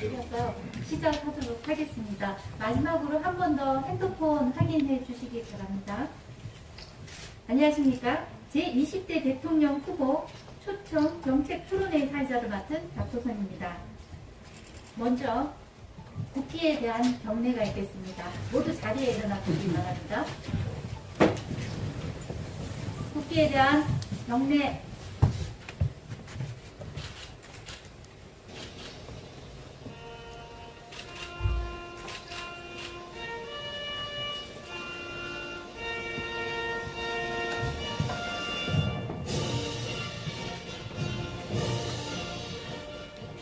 드려서 시작하도록 하겠습니다. 마지막으로 한 번 더 핸드폰 확인해 주시기 바랍니다. 안녕하십니까. 제20대 대통령 후보 초청 정책 토론회 사회자를 맡은 박소선입니다. 먼저 국기에 대한 경례가 있겠습니다. 모두 자리에 일어나 주시기 바랍니다. 국기에 대한 경례.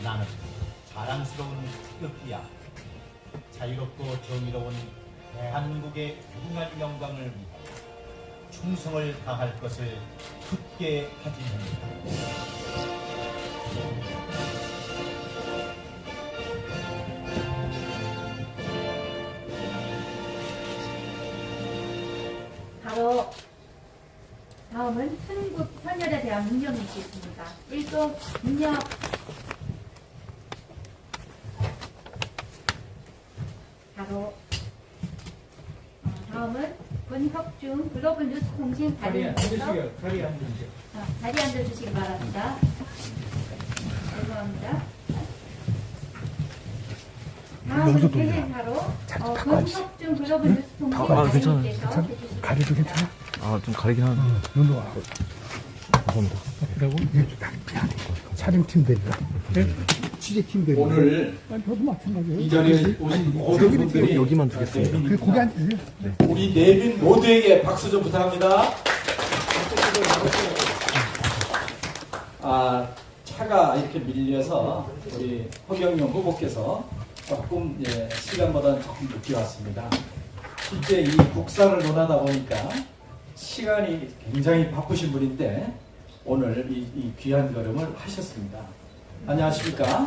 나는 자랑스러운 태극기야. 자유롭고 정의로운 대한민국의 무궁한 영광을 위하여 충성을 다할 것을 굳게 다짐합니다. 바로 다음은 순국 선열에 대한 문념이 있겠습니다. 1동 문념. 바로 다음은 권혁중 글로벌 뉴스 통신 관련해서 자리 앉으시죠. 자리 앉아주시기 바랍니다. 죄송합니다. 다음은 대회사로 권혁중 글로벌 뉴스 통신 관련해서 해주시기 가리도 바랍니다. 괜찮아? 아, 좀 가리긴 하네. 눈도 와. 감사합니다. 그리고 이렇게 딱 촬영팀들이라. 취재팀들이. 오늘 아니, 저도 마찬가지예요. 이 자리에 오신 모든 분들이 여기만 두겠습니다. 그 고개 앉으세요. 우리 내빈 모두에게 박수 좀 부탁합니다. 차가 이렇게 밀려서 우리 허경영 후보께서 조금 시간보다는 조금 늦게 왔습니다. 실제 이 국사를 논하다 보니까 시간이 굉장히 바쁘신 분인데 오늘 이 귀한 걸음을 하셨습니다. 안녕하십니까?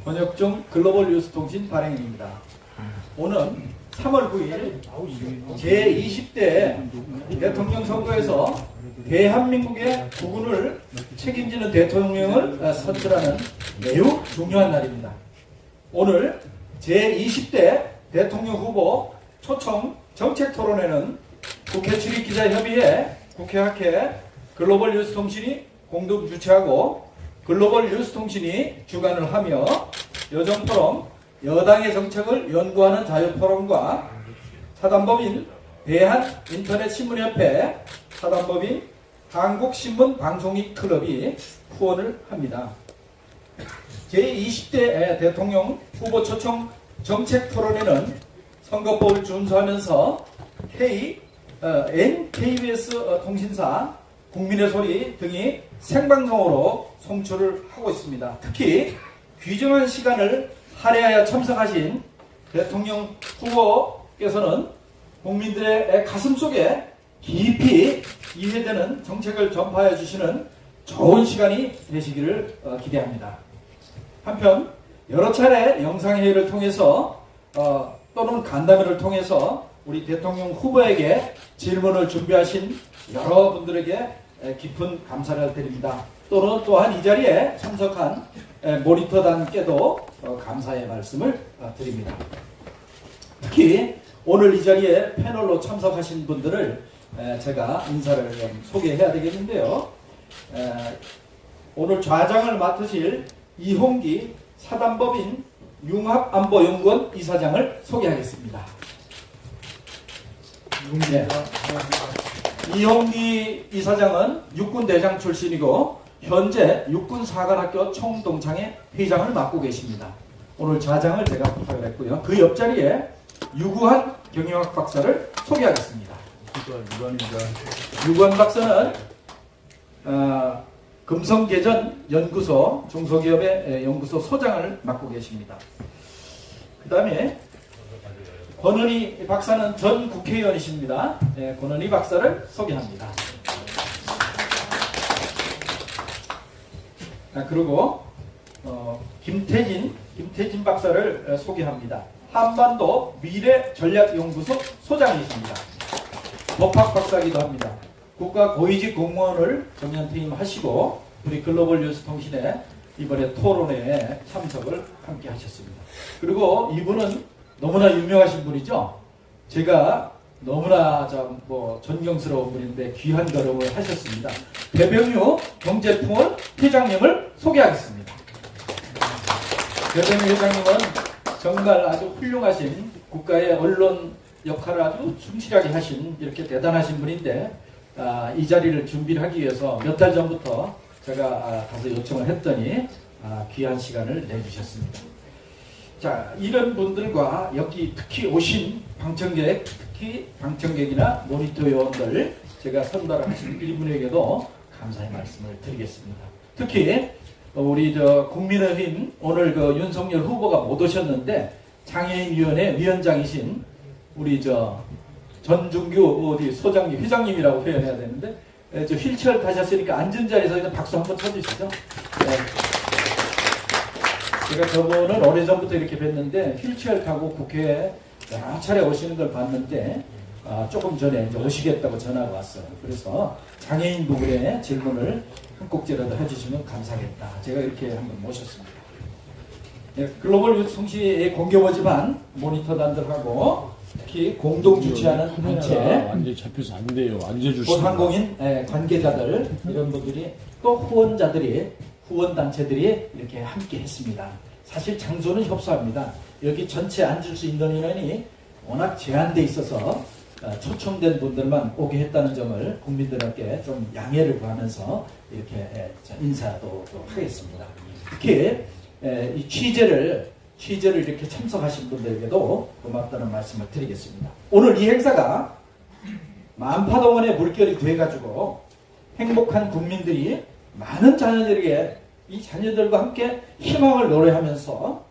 권혁중 글로벌 뉴스 통신 발행인입니다. 오는 3월 9일 제20대 대통령 선거에서 대한민국의 국운을 책임지는 대통령을 선출하는 매우 중요한 날입니다. 오늘 제20대 대통령 후보 초청 정책 토론회는 국회 출입기자협의회, 국회학회, 글로벌 뉴스통신이 공동 주최하고 글로벌 뉴스통신이 주관을 하며 여정포럼, 여당의 정책을 연구하는 자유포럼과 사단법인 대한인터넷신문협회, 사단법인 한국신문방송인클럽이 후원을 합니다. 제20대 대통령 후보 초청 정책 토론회는 선거법을 준수하면서 NKBS 통신사, 국민의 소리 등이 생방송으로 송출을 하고 있습니다. 특히 귀중한 시간을 할애하여 참석하신 대통령 후보께서는 국민들의 가슴 속에 깊이 이해되는 정책을 전파해 주시는 좋은 시간이 되시기를 기대합니다. 한편 여러 차례 영상회의를 통해서 또는 간담회를 통해서 우리 대통령 후보에게 질문을 준비하신 여러분들에게 깊은 감사를 드립니다. 또한 이 자리에 참석한 모니터단께도 감사의 말씀을 드립니다. 특히 오늘 이 자리에 패널로 참석하신 분들을 제가 인사를 좀 소개해야 되겠는데요. 오늘 좌장을 맡으실 이홍기 사단법인 융합안보연구원 이사장을 소개하겠습니다. 네. 이홍기 이사장은 육군대장 출신이고 현재 육군사관학교 총동창회 회장을 맡고 계십니다. 오늘 좌장을 제가 부탁을 했고요. 그 옆자리에 유구한 경영학 박사를 소개하겠습니다. 유구한 박사는 금성개전 연구소 중소기업의 연구소 소장을 맡고 계십니다. 그 다음에 권은희 박사는 전 국회의원이십니다. 권은희 박사를 소개합니다. 그리고 김태진 박사를 소개합니다. 한반도 미래전략연구소 소장이십니다. 법학 박사이기도 합니다. 국가 고위직 공무원을 정년 퇴임하시고 우리 글로벌 뉴스 통신에 이번에 토론회에 참석을 함께 하셨습니다. 그리고 이분은 너무나 유명하신 분이죠. 제가 너무나 존경스러운 분인데 귀한 걸음을 하셨습니다. 배병유 경제통월 회장님을 소개하겠습니다. 배병유 회장님은 정말 아주 훌륭하신 국가의 언론 역할을 아주 충실하게 하신 이렇게 대단하신 분인데 이 자리를 준비를 하기 위해서 몇 달 전부터 제가 가서 요청을 했더니 귀한 시간을 내주셨습니다. 자, 이런 분들과 여기 특히 오신 방청객, 특히 방청객이나 모니터 요원들 제가 선발을 하신 일분에게도 감사의 말씀을 드리겠습니다. 특히 우리 국민의힘 오늘 윤석열 후보가 못 오셨는데 장애인위원회 위원장이신 우리 전준규 소장님, 회장님이라고 표현해야 되는데 휠체어를 타셨으니까 앉은 자리에서 그냥 박수 한번 쳐주시죠. 네. 제가 저분을 오래전부터 이렇게 뵀는데 휠체어를 타고 국회에 여러 차례 오시는 걸 봤는데 조금 전에 이제 오시겠다고 전화가 왔어요. 그래서 장애인 부분의 질문을 한 꼭지라도 해주시면 감사하겠다. 제가 이렇게 한번 모셨습니다. 네, 글로벌 유th 통신의 공개모집한 모니터단들하고 특히 공동 주최하는 단체, 완전히 잡혀서 안 돼요. 앉아주시고. 소상공인 관계자들 이런 분들이 또 후원 단체들이 이렇게 함께 했습니다. 사실 장소는 협소합니다. 여기 전체 앉을 수 있는 인원이 워낙 제한돼 있어서 초청된 분들만 오게 했다는 점을 국민들에게 좀 양해를 구하면서 이렇게 인사도 하겠습니다. 특히 이 취재를 이렇게 참석하신 분들에게도 고맙다는 말씀을 드리겠습니다. 오늘 이 행사가 만파동원의 물결이 돼가지고 행복한 국민들이 많은 자녀들에게 이 자녀들과 함께 희망을 노래하면서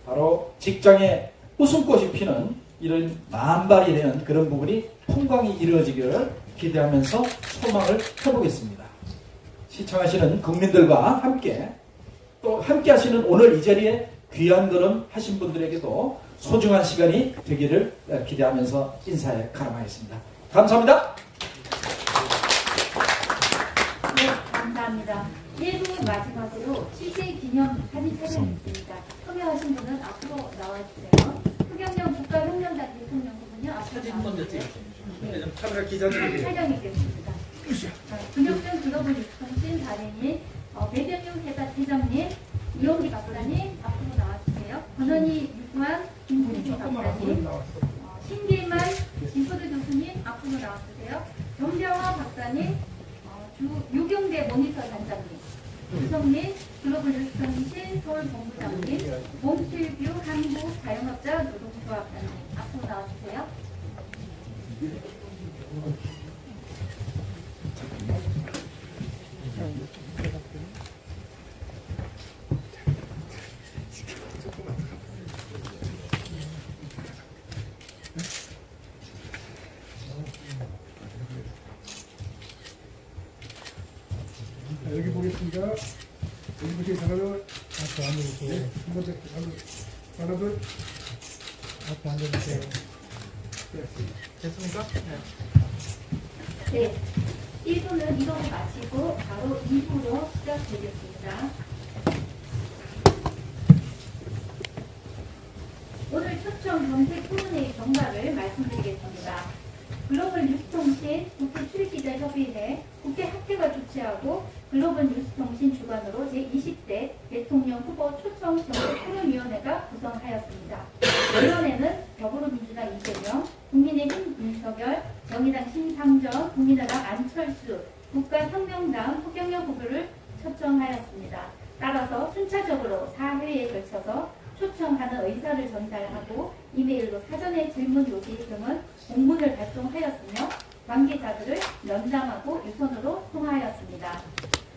바로 직장에 웃음꽃이 피는 이런 만발이 되는 그런 부분이 풍광이 이루어지기를 기대하면서 소망을 해보겠습니다. 시청하시는 국민들과 함께 또 함께 하시는 오늘 이 자리에 귀한 걸음 하신 분들에게도 소중한 시간이 되기를 기대하면서 인사에 가름하겠습니다. 감사합니다. 네, 감사합니다. 1부 마지막으로 취재 기념 사진 촬영이 있습니다. 참여하신 분은 앞으로 나와주세요. 흑영령 국가혁명단 대통령 부분요 앞으로 나와주세요. 카메라 기자들이 촬영이 있겠습니다. 김혁준 글로벌 유통신 단위님, 배병용 회장님, 이용기 박사님 앞으로 나와주세요. 권원희 유구한 김국진 박사님, 신길만 진포드 교수님 앞으로 나와주세요. 정병화 박사님, 유경대 모니터 단장님, 유성민 글로벌 유통신 서울본부장님, 몽필규 한국자영업자 노동조합장님 앞으로 나와주세요. 여기 보겠습니다. 여기 보시면 하나둘 앞에 앉아주세요. 한 번째 하나둘 앞에 앉아주세요. 됐습니까? 네. 1부는 이동을 마치고 바로 2부로 시작되겠습니다. 오늘 초청 정책 토론회의 경과를 말씀드리겠습니다. 글로벌 뉴스통신 국회 출입기자협의회 국회 학회가 주최하고 글로벌 뉴스통신 주관으로 제20대 대통령 후보 초청 정책 토론위원회가 구성하였습니다. 위원회는 더불어민주당 이재명, 국민의힘 윤석열, 정의당 심상정, 국민의당 안철수, 국가혁명당 허경영 후보를 초청하였습니다. 따라서 순차적으로 4회에 걸쳐서 초청하는 의사를 전달하고 이메일로 사전에 질문 요구 등은 공문을 발송하였으며 관계자들을 면담하고 유선으로 통화하였습니다.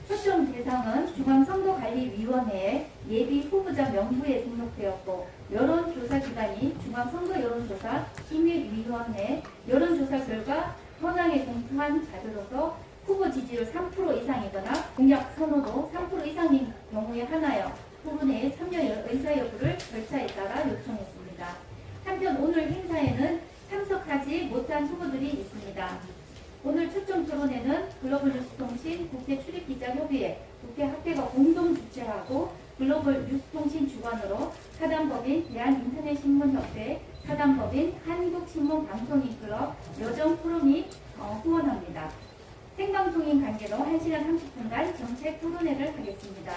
초청 대상은 중앙선거관리위원회에 예비 후보자 명부에 등록되었고 여론조사 기관이 중앙선거여론조사 심의위원회 여론조사 결과 현황에 공표한 자료로서 후보 지지율 3% 이상이거나 공약 선호도 3% 이상인 경우에 한하여 토론회에 참여 의사 여부를 절차에 따라 요청했습니다. 한편 오늘 행사에는 참석하지 못한 후보들이 있습니다. 오늘 초청 토론회는 글로벌 뉴스통신 국회 출입기자협의회 국회 학회가 공동 주최하고 글로벌 뉴스통신 주관으로 사단법인 대한인터넷신문협회, 사단법인 한국신문방송인클럽 여정 포럼이 후원합니다. 생방송인 관계로 1시간 30분간 정책 토론회를 하겠습니다.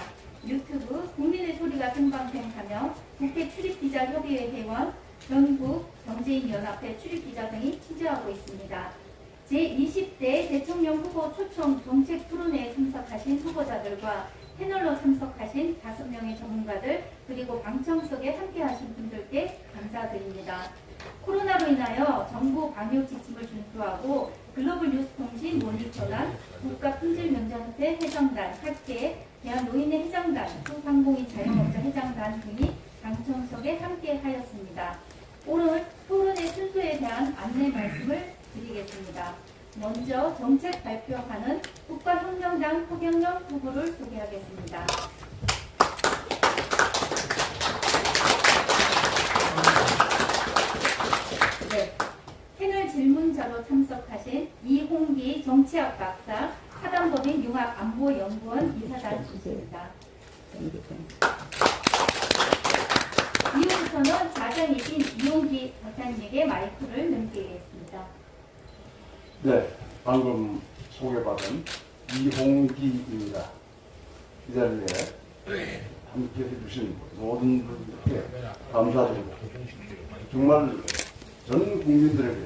유튜브 국민의 소리가 생방송하며 국회 출입기자협의회 회원, 전국 경제인연합회 출입기자 등이 취재하고 있습니다. 제20대 대통령 후보 초청 정책 토론회에 참석하신 후보자들과 패널로 참석하신 5명의 전문가들 그리고 방청석에 함께하신 분들께 감사드립니다. 코로나로 인하여 정부 방역 지침을 준수하고 글로벌 뉴스통신 모니터단, 국가품질면접협회 회장단, 학계, 대한노인회 회장단, 소상공인 자영업자 회장단 등이 방청석에 함께하였습니다. 오늘 토론회 순서에 대한 안내 말씀을 드리겠습니다. 먼저 정책 발표하는 국가혁명당 허경영 후보를 소개하겠습니다. 네, 패널 질문자로 참석하신 이홍기 정치학 박사, 사단법인 융합안보연구원 이사단이십니다. 이후부터는 자장이신 이홍기 박사님에게 마이크를 넘기겠습니다. 네, 방금 소개받은 이홍기입니다. 이 자리에 함께 해주신 모든 분들께 감사드립니다. 정말 전 국민들에게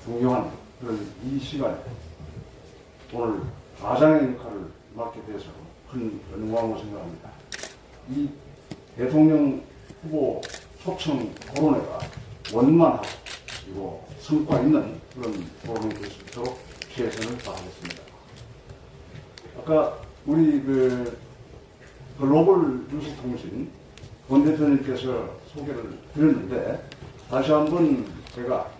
중요한 그런 이 시간에 오늘 가장의 역할을 맡게 돼서 큰 영광으로 생각합니다. 이 대통령 후보 초청 토론회가 원만하고 그리고 성과 있는 그런 토론이 될 수 있도록 최선을 다하겠습니다. 아까 우리 글로벌 뉴스통신 권 대표님께서 소개를 드렸는데 다시 한번 제가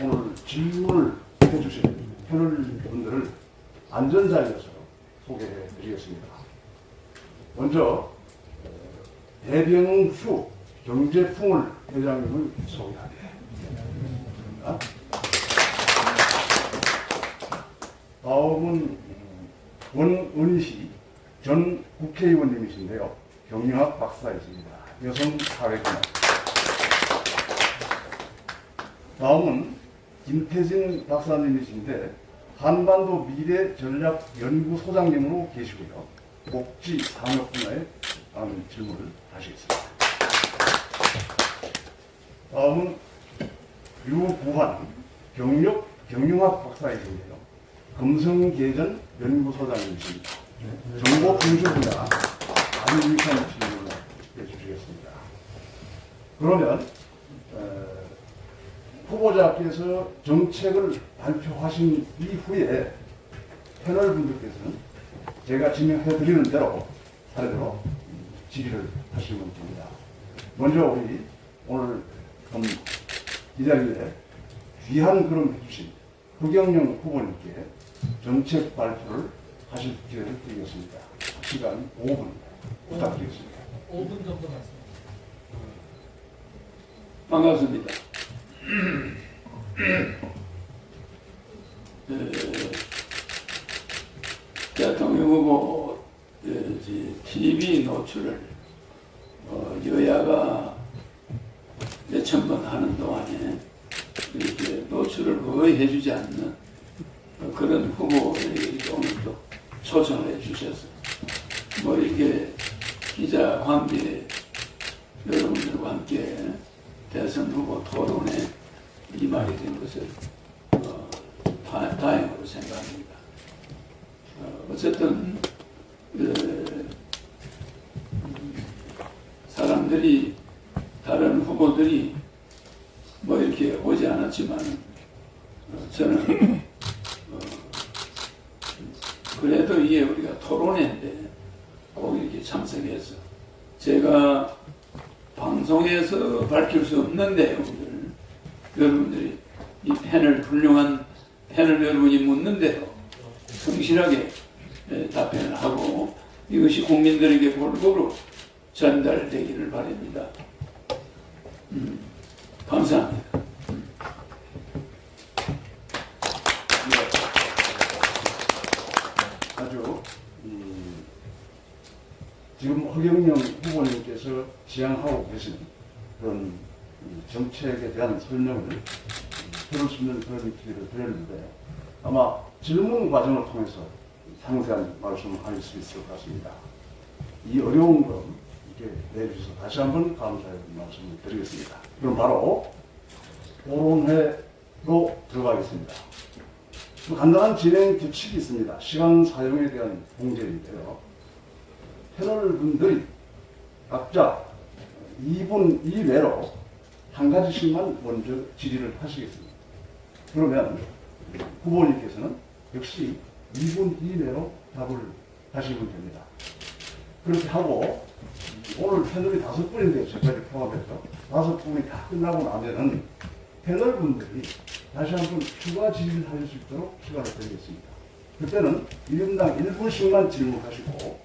오늘 질문을 해주신 패널 분들을 안전자리에서 소개해 드리겠습니다. 먼저 대병수 경제풍을 회장님을 소개합니다. 다음은 원은희 전 국회의원님이신데요. 경영학 박사이십니다. 여성 사회공학. 다음은 김태진 박사님이신데 한반도 미래전략연구소장님으로 계시고요. 복지 산업 분야에 다음 질문을 하시겠습니다. 다음은 유구환 경영학 박사이신데요. 금성계전 연구소장님이십니다. 정보 분수 분야 아주 유익한 질문을 해주시겠습니다. 그러면 후보자께서 정책을 발표하신 이후에 패널 분들께서는 제가 지명해 드리는 대로 차례대로 질의를 하시면 됩니다. 먼저 우리 오늘 이 자리에 귀한 걸음 해주신 허경영 후보님께 정책 발표를 하실 기회를 드리겠습니다. 시간 5분 부탁드리겠습니다. 5분 정도 말씀. 반갑습니다. 대통령 후보 TV 노출을 여야가 몇천 번 하는 동안에 이렇게 노출을 거의 해주지 않는 그런 후보에게 오늘도 초청을 해주셔서 뭐 이렇게 기자 관계 여러분들과 함께 대선 후보 토론에 임하게 된 것을 다행으로 생각합니다. 어쨌든 사람들이 다른 후보들이 뭐 이렇게 오지 않았지만 저는 그래도 이게 우리가 토론회인데 꼭 이렇게 참석해서 제가 방송에서 밝힐 수 없는 내용들 여러분들이 이 패널 훌륭한 패널 여러분이 묻는 대로 성실하게 답변을 하고 이것이 국민들에게 골고루 전달되기를 바랍니다. 감사합니다. 아주 정책에 대한 설명을 들을 수 있는 그런 기회를 드렸는데 아마 질문 과정을 통해서 상세한 말씀을 하실 수 있을 것 같습니다. 이 어려운 점 이렇게 내주셔서 다시 한번 감사의 말씀을 드리겠습니다. 그럼 바로 토론회로 들어가겠습니다. 간단한 진행 규칙이 있습니다. 시간 사용에 대한 공제인데요. 패널 분들이 각자 2분 이내로 한 가지씩만 먼저 질의를 하시겠습니다. 그러면 후보님께서는 역시 2분 이내로 답을 하시면 됩니다. 그렇게 하고 오늘 패널이 5분인데요. 저까지 포함해서 5분이 다 끝나고 나면은 패널 분들이 다시 한번 추가 질의를 하실 수 있도록 시간을 드리겠습니다. 그때는 1인당 1분씩만 질문하시고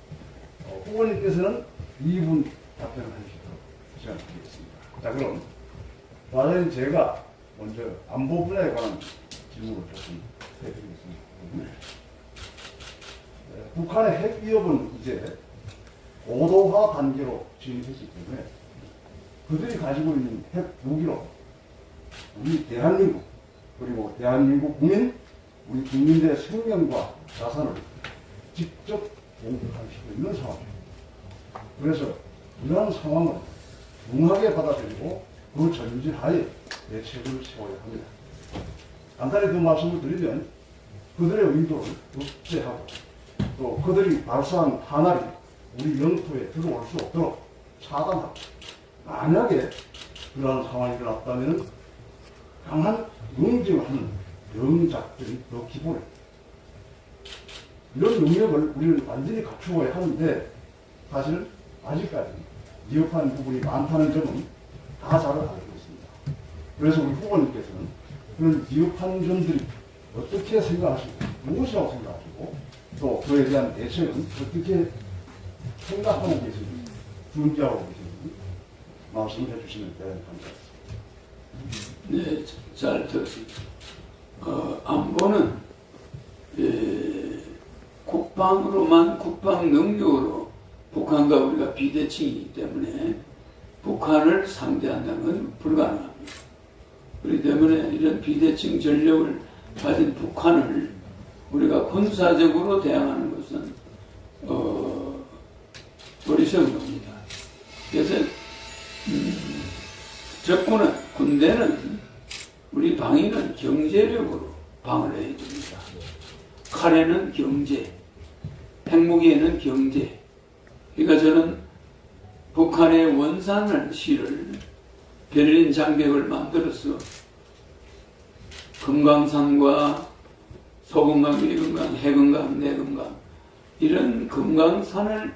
후보님께서는 2분 답변을 하시도록 시간을 드리겠습니다. 자, 그럼 과연 제가 먼저 안보 분야에 관한 질문을 조금 해드리겠습니다. 북한의 핵 위협은 이제 고도화 단계로 진입했기 때문에 그들이 가지고 있는 핵 무기로 우리 대한민국 그리고 대한민국 국민, 우리 국민들의 생명과 자산을 직접 공격할 수도 있는 상황입니다. 그래서 이러한 상황을 뭉하게 받아들이고 그 전제하에 대책을 세워야 합니다. 간단히 그 말씀을 드리면 그들의 의도를 억제하고 또 그들이 발사한 탄알이 우리 영토에 들어올 수 없도록 차단하고 만약에 그러한 상황이 일어났다면 강한 응징을 하는 영작전이 더 기본입니다. 이런 능력을 우리는 완전히 갖추어야 하는데 사실 아직까지 미흡한 부분이 많다는 점은 다 잘 알고 있습니다. 그래서 우리 후보님께서는 그런 미흡한 점들이 어떻게 생각하시고 무엇이라고 생각하시고 또 그에 대한 대책은 어떻게 생각하고 계신지 준비하고 계신지 말씀을 해주시면 감사하겠습니다. 네, 잘 들었습니다. 안보는 국방으로만 국방 능력으로 북한과 우리가 비대칭이기 때문에 북한을 상대한다는 건 불가능합니다. 그렇기 때문에 이런 비대칭 전력을 가진 북한을 우리가 군사적으로 대항하는 것은 어리석은 겁니다. 그래서 적군은 군대는 우리 방위는 경제력으로 방을 해야 됩니다. 칼에는 경제, 핵무기에는 경제. 그러니까 저는 북한의 원산을 시를 베를린 장벽을 만들어서 금강산과 소금강, 위금강, 해금강, 내금강 이런 금강산을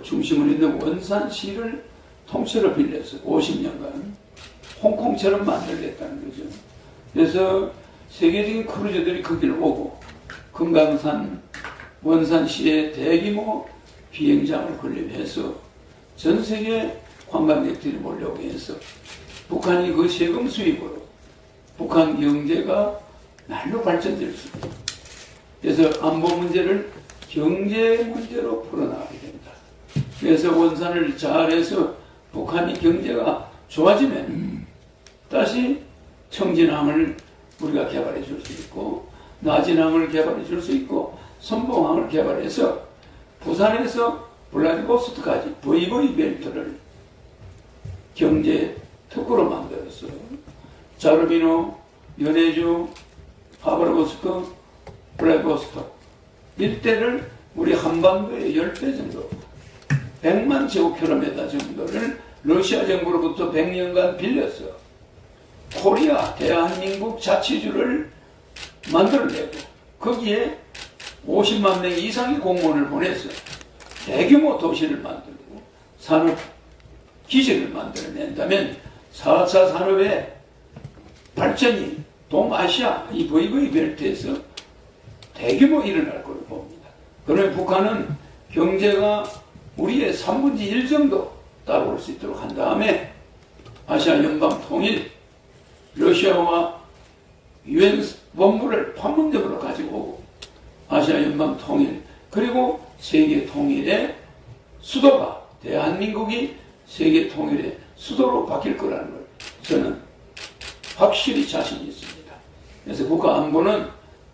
중심으로 있는 원산시를 통째로 빌려서 50년간 홍콩처럼 만들겠다는 거죠. 그래서 세계적인 크루즈들이 거기를 오고 금강산 원산시에 대규모 비행장을 건립해서 전 세계 관광객들이 몰려오게 해서 북한이 그 세금 수입으로 북한 경제가 날로 발전될 수 있습니다. 그래서 안보 문제를 경제 문제로 풀어나가야 됩니다. 그래서 원산을 잘해서 북한이 경제가 좋아지면 다시 청진항을 우리가 개발해 줄 수 있고 나진항을 개발해 줄 수 있고 선봉항을 개발해서 부산에서 블라디보스토크까지 VV 벨트를 경제 특구로 만들어서 자르비노, 연해주, 하바르보스크, 블라디보스토크 일대를 우리 한반도의 10배 정도 100만 제곱킬로미터 정도를 러시아 정부로부터 100년간 빌려서 코리아 대한민국 자치주를 만들어내고 거기에 50만 명 이상의 공무원을 보내서 대규모 도시를 만들고 산업 기지를 만들어낸다면 4차 산업의 발전이 동아시아 이 VV 벨트에서 대규모 일어날 걸로 봅니다. 그러면 북한은 경제가 우리의 3분의 1 정도 따라올 수 있도록 한 다음에 아시아 연방 통일, 러시아와 유엔 본부를 판문점으로 가지고 오고 아시아 연방 통일 그리고 세계 통일의 수도가 대한민국이 세계 통일의 수도로 바뀔 거라는 걸 저는 확실히 자신이 있습니다. 그래서 국가 안보는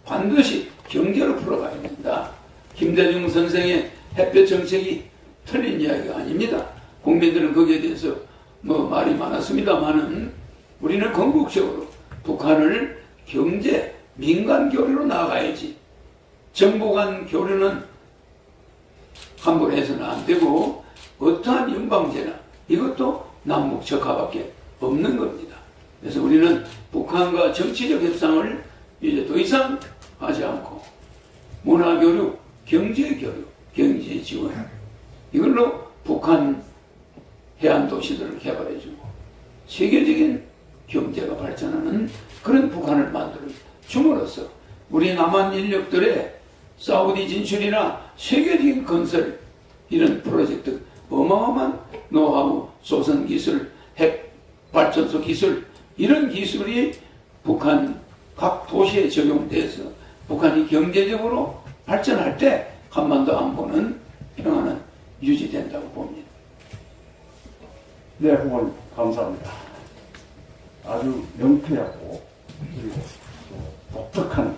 반드시 경제로 풀어가야 된다. 김대중 선생의 햇볕 정책이 틀린 이야기가 아닙니다. 국민들은 거기에 대해서 뭐 말이 많았습니다만은 우리는 건국적으로 북한을 경제, 민간 교류로 나아가야지. 정부 간 교류는 함부로 해서는 안 되고 어떠한 연방제나 이것도 남북 적화밖에 없는 겁니다. 그래서 우리는 북한과 정치적 협상을 이제 더 이상 하지 않고 문화교류, 경제교류, 경제 지원 이걸로 북한 해안 도시들을 개발해주고 세계적인 경제가 발전하는 그런 북한을 만들어 줌으로써 우리 남한 인력들의 사우디 진출이나 세계적인 건설 이런 프로젝트 어마어마한 노하우, 소선 기술, 핵 발전소 기술 이런 기술이 북한 각 도시에 적용돼서 북한이 경제적으로 발전할 때 한반도 안보는 평화는 유지된다고 봅니다. 네, 후보님 감사합니다. 아주 명쾌하고 그리고 또 독특한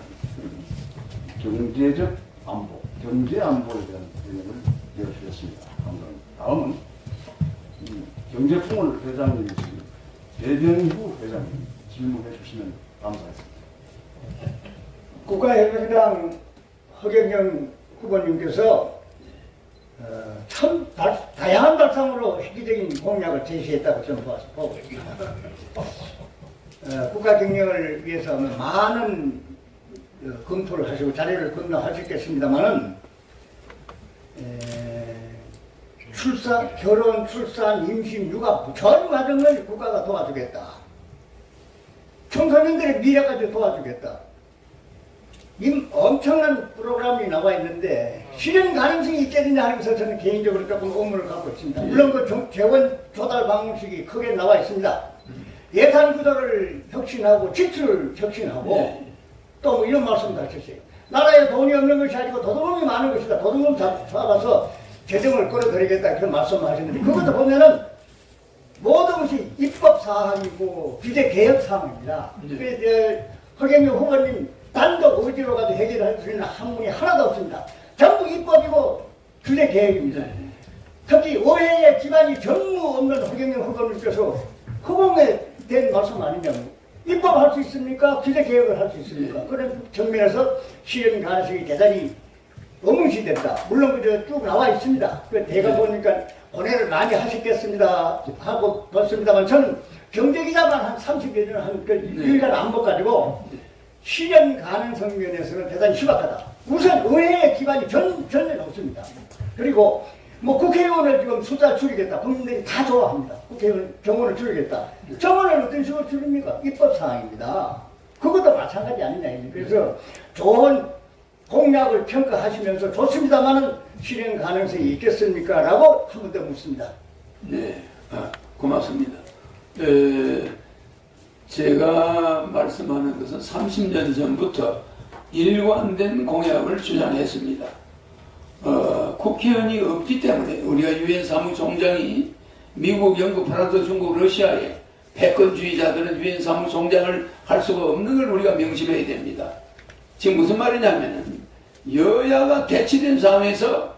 경제적 안보, 경제 안보에 대한 개념을 내어주셨습니다. 감사합니다. 다음은 경제풍을 회장님이신 배병희 회장님 질문해 주시면 감사하겠습니다. 국가협력당 허경영 후보님께서 참 다양한 발상으로 획기적인 공약을 제시했다고 저는 보고 있습니다. 국가 경영을 위해서 많은 검토를 하시고 자료를 건너하셨겠습니다만은 결혼, 출산, 임신, 육아 전 과정을 국가가 도와주겠다. 청소년들의 미래까지 도와주겠다. 엄청난 프로그램이 나와 있는데 실현 가능성이 있겠느냐 하면서 저는 개인적으로 조금 의문을 갖고 있습니다. 물론 그 재원 조달 방식이 크게 나와 있습니다. 예산 구조를 혁신하고 지출을 혁신하고 또 뭐 이런 말씀도 하셨어요. 나라에 돈이 없는 것이 아니고 도둑놈이 많은 것이다. 도둑놈 잡아서 재정을 끌어들이겠다 그런 말씀을 하셨는데 그것도 보면은 모든 것이 입법 사항이고 규제 개혁 사항입니다. 그래서 허경영 후보님 단독 의지로 가도 해결할 수 있는 학문이 하나도 없습니다. 전부 입법이고 규제 개혁입니다. 특히 의회의 기반이 전무 없는 허경영 후보님께서 허공에 대한 말씀 아니냐면 입법할 수 있습니까? 규제 개혁을 할 수 있습니까? 그런 측면에서 실현 가능성이 대단히 의문시됐다. 물론 그저 쭉 나와 있습니다. 대가 보니까 고뇌를 많이 하셨겠습니다 하고 봤습니다만 저는 경제기자만 한 30여 년 한 그 일간 안보 가지고 실현 가능성 면에서는 대단히 희박하다. 우선 의회의 기반이 전혀 없습니다. 그리고 뭐 국회의원을 지금 숫자 줄이겠다. 국민들이 다 좋아합니다. 국회의원 정원을 줄이겠다. 정원을 어떤 식으로 줄입니까? 입법사항입니다. 그것도 마찬가지 아니냐. 그래서 좋은 공약을 평가하시면서 좋습니다만은 실현 가능성이 있겠습니까? 라고 한 번 더 묻습니다. 네, 고맙습니다. 제가 말씀하는 것은 30년 전부터 일관된 공약을 주장했습니다. 국회의원이 없기 때문에 우리가 유엔 사무총장이 미국, 영국, 프랑스, 중국, 러시아의 패권주의자들은 유엔 사무총장을 할 수가 없는 걸 우리가 명심해야 됩니다. 지금 무슨 말이냐면은 여야가 대치된 상황에서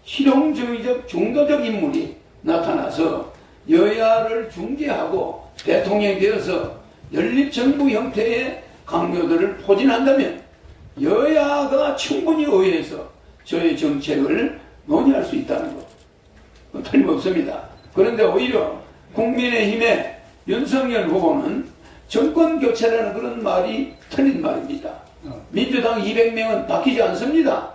실용주의적 중도적 인물이 나타나서 여야를 중재하고 대통령이 되어서 연립정부 형태의 강요들을 포진한다면 여야가 충분히 의회에서 저의 정책을 논의할 수 있다는 것 틀림없습니다. 그런데 오히려 국민의힘의 윤석열 후보는 정권교체라는 그런 말이 틀린 말입니다. 민주당 200명은 바뀌지 않습니다.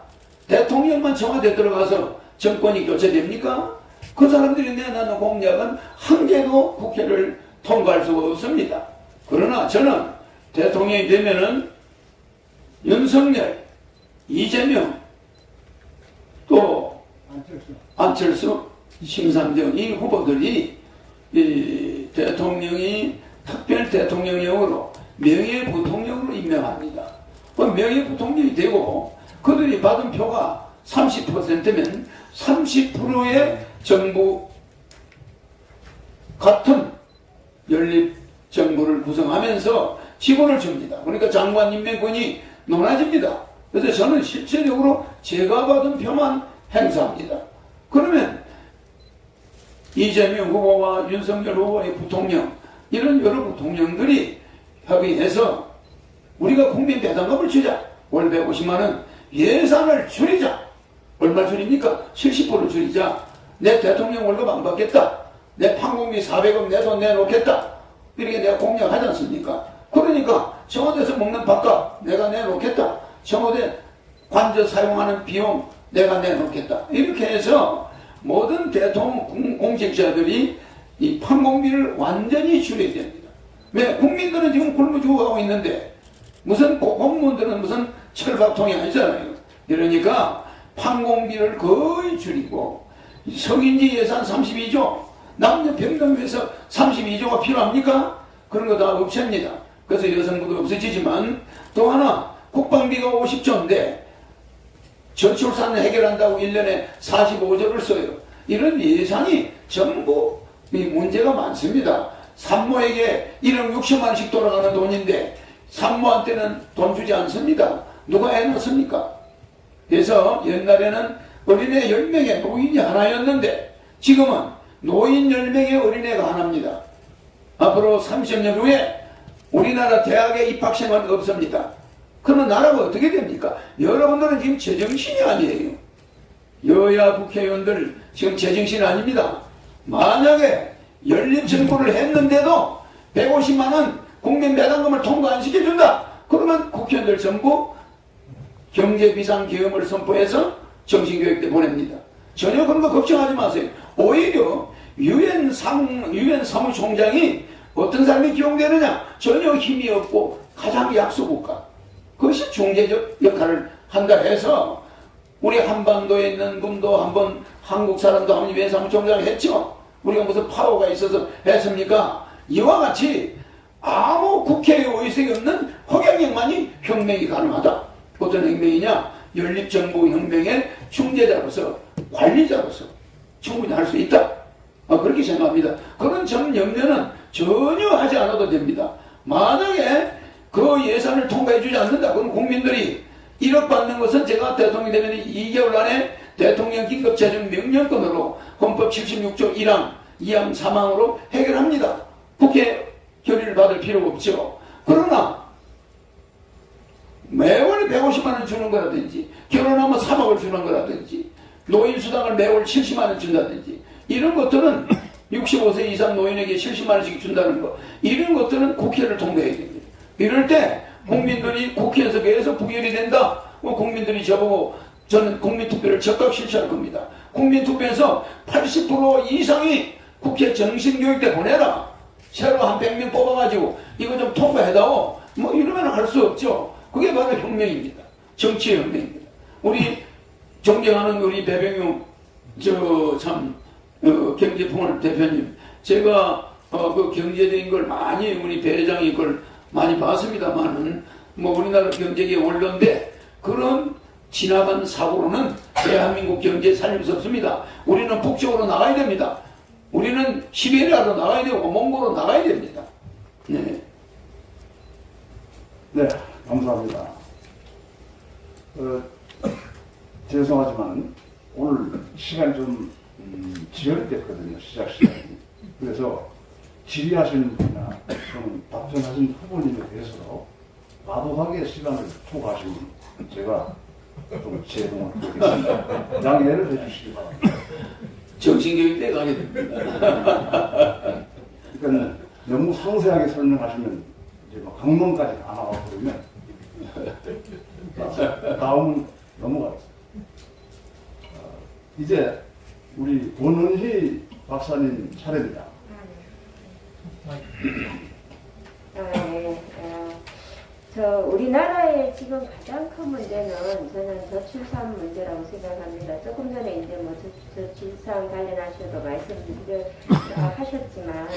대통령만 청와대 들어가서 정권이 교체됩니까? 그 사람들이 내놓는 공약은 한 개도 국회를 통과할 수가 없습니다. 그러나 저는 대통령이 되면은 윤석열, 이재명, 또 안철수, 심상정 이 후보들이 이 대통령이 특별 대통령령으로 명예부통령으로 임명합니다. 그 명예부통령이 되고 그들이 받은 표가 30%면 30%의 정부 같은 연립정부를 구성하면서 지분을 줍니다. 그러니까 장관 임명권이 높아집니다. 그래서 저는 실질적으로 제가 받은 표만 행사합니다. 그러면 이재명 후보와 윤석열 후보의 부통령, 이런 여러 부통령들이 협의해서 우리가 국민 배당금을 주자. 월 150만 원 예산을 줄이자. 얼마 줄입니까? 70% 줄이자. 내 대통령 월급 안 받겠다. 내 판공비 400억 내 돈 내놓겠다. 이렇게 내가 공약하지 않습니까? 그러니까 청와대에서 먹는 밥값 내가 내놓겠다. 청와대 관저 사용하는 비용 내가 내놓겠다. 이렇게 해서 모든 대통령 공직자들이 이 판공비를 완전히 줄여야 됩니다. 왜? 국민들은 지금 굶어 죽어가고 있는데 무슨 공무원들은 무슨 철밥통이 아니잖아요. 이러니까 판공비를 거의 줄이고 성인지 예산 32조, 남녀 평등 위해서 32조가 필요합니까? 그런 거 다 없앱니다. 그래서 여성부도 없어지지만 또 하나 국방비가 50조인데 저출산 해결한다고 1년에 45조를 써요. 이런 예산이 전부 이 문제가 많습니다. 산모에게 1억 6천만 원씩 돌아가는 돈인데 산모한테는 돈 주지 않습니다. 누가 해놨습니까? 그래서 옛날에는 어린애 10명에 노인이 하나였는데 지금은 노인 10명에 어린애가 하나입니다. 앞으로 30년 후에 우리나라 대학의 입학생은 없습니다. 그러면 나라가 어떻게 됩니까? 여러분들은 지금 제정신이 아니에요. 여야 국회의원들 지금 제정신이 아닙니다. 만약에 연립정부를 했는데도 150만 원 국민 배당금을 통과 안 시켜준다. 그러면 국회의원들 전부 경제비상계엄을 선포해서 정신교육대 보냅니다. 전혀 그런 거 걱정하지 마세요. 오히려 유엔 사무총장이 어떤 사람이 기용되느냐? 전혀 힘이 없고 가장 약소국가. 그것이 중재적 역할을 한다 해서 우리 한반도에 있는 분도 한번 한국 사람도 한번 유엔 사무총장을 했죠. 우리가 무슨 파워가 있어서 했습니까? 이와 같이 아무 국회의 의석이 없는 허경영만이 혁명이 가능하다. 어떤 혁명이냐? 연립정부 혁명의 중재자로서 관리자로서 충분히 할 수 있다. 그렇게 생각합니다. 그런 점 염려는 전혀 하지 않아도 됩니다. 만약에 그 예산을 통과해 주지 않는다. 그럼 국민들이 1억 받는 것은 제가 대통령이 되면 2개월 안에 대통령 긴급재정 명령권으로 헌법 76조 1항, 2항, 3항으로 해결합니다. 국회 결의를 받을 필요가 없죠. 그러나 매월 150만 원 주는 거라든지 결혼하면 3억을 주는 거라든지 노인수당을 매월 70만 원 준다든지 이런 것들은 65세 이상 노인에게 70만 원씩 준다는 거 이런 것들은 국회를 통과해야 됩니다. 이럴 때 국민들이 국회에서 계속 부결이 된다. 국민들이 저보고 저는 국민투표를 적극 실시할 겁니다. 국민투표에서 80% 이상이 국회 정신교육대 보내라. 새로 한 100명 뽑아가지고 이거 좀 통과해다오. 뭐 이러면 할 수 없죠. 그게 바로 혁명입니다. 정치의 혁명입니다. 우리 존경하는 우리 배병용 경제통합 대표님, 제가 그 경제적인 걸 많이 우리 배 회장이 그걸 많이 봤습니다만은 뭐 우리나라 경제계 원로인데 그런 지나간 사고로는 대한민국 경제 살릴 수 없습니다. 우리는 북쪽으로 나가야 됩니다. 우리는 시베리아로 나가야 되고 몽골로 나가야 됩니다. 네. 네, 감사합니다. 죄송하지만 오늘 시간이 좀 지연이 됐거든요. 시작 시간이. 그래서 질의하시는 분이나 또는 답변하신 후보님에 대해서 과도하게 시간을 초과하시면 제가 좀 제동을 하겠습니다. 양해를 해주시기 바랍니다. 정신교육대 가게 됩니다. 그러니까 너무 상세하게 설명하시면 이제 뭐 강론까지 다 나와버리면 다음은 넘어가겠습니다. 이제 우리 원은희 박사님 차례입니다. 우리나라의 지금 가장 큰 문제는 저는 저출산 문제라고 생각합니다. 조금 전에 이제 뭐 저출산 관련하셔도 말씀하셨지만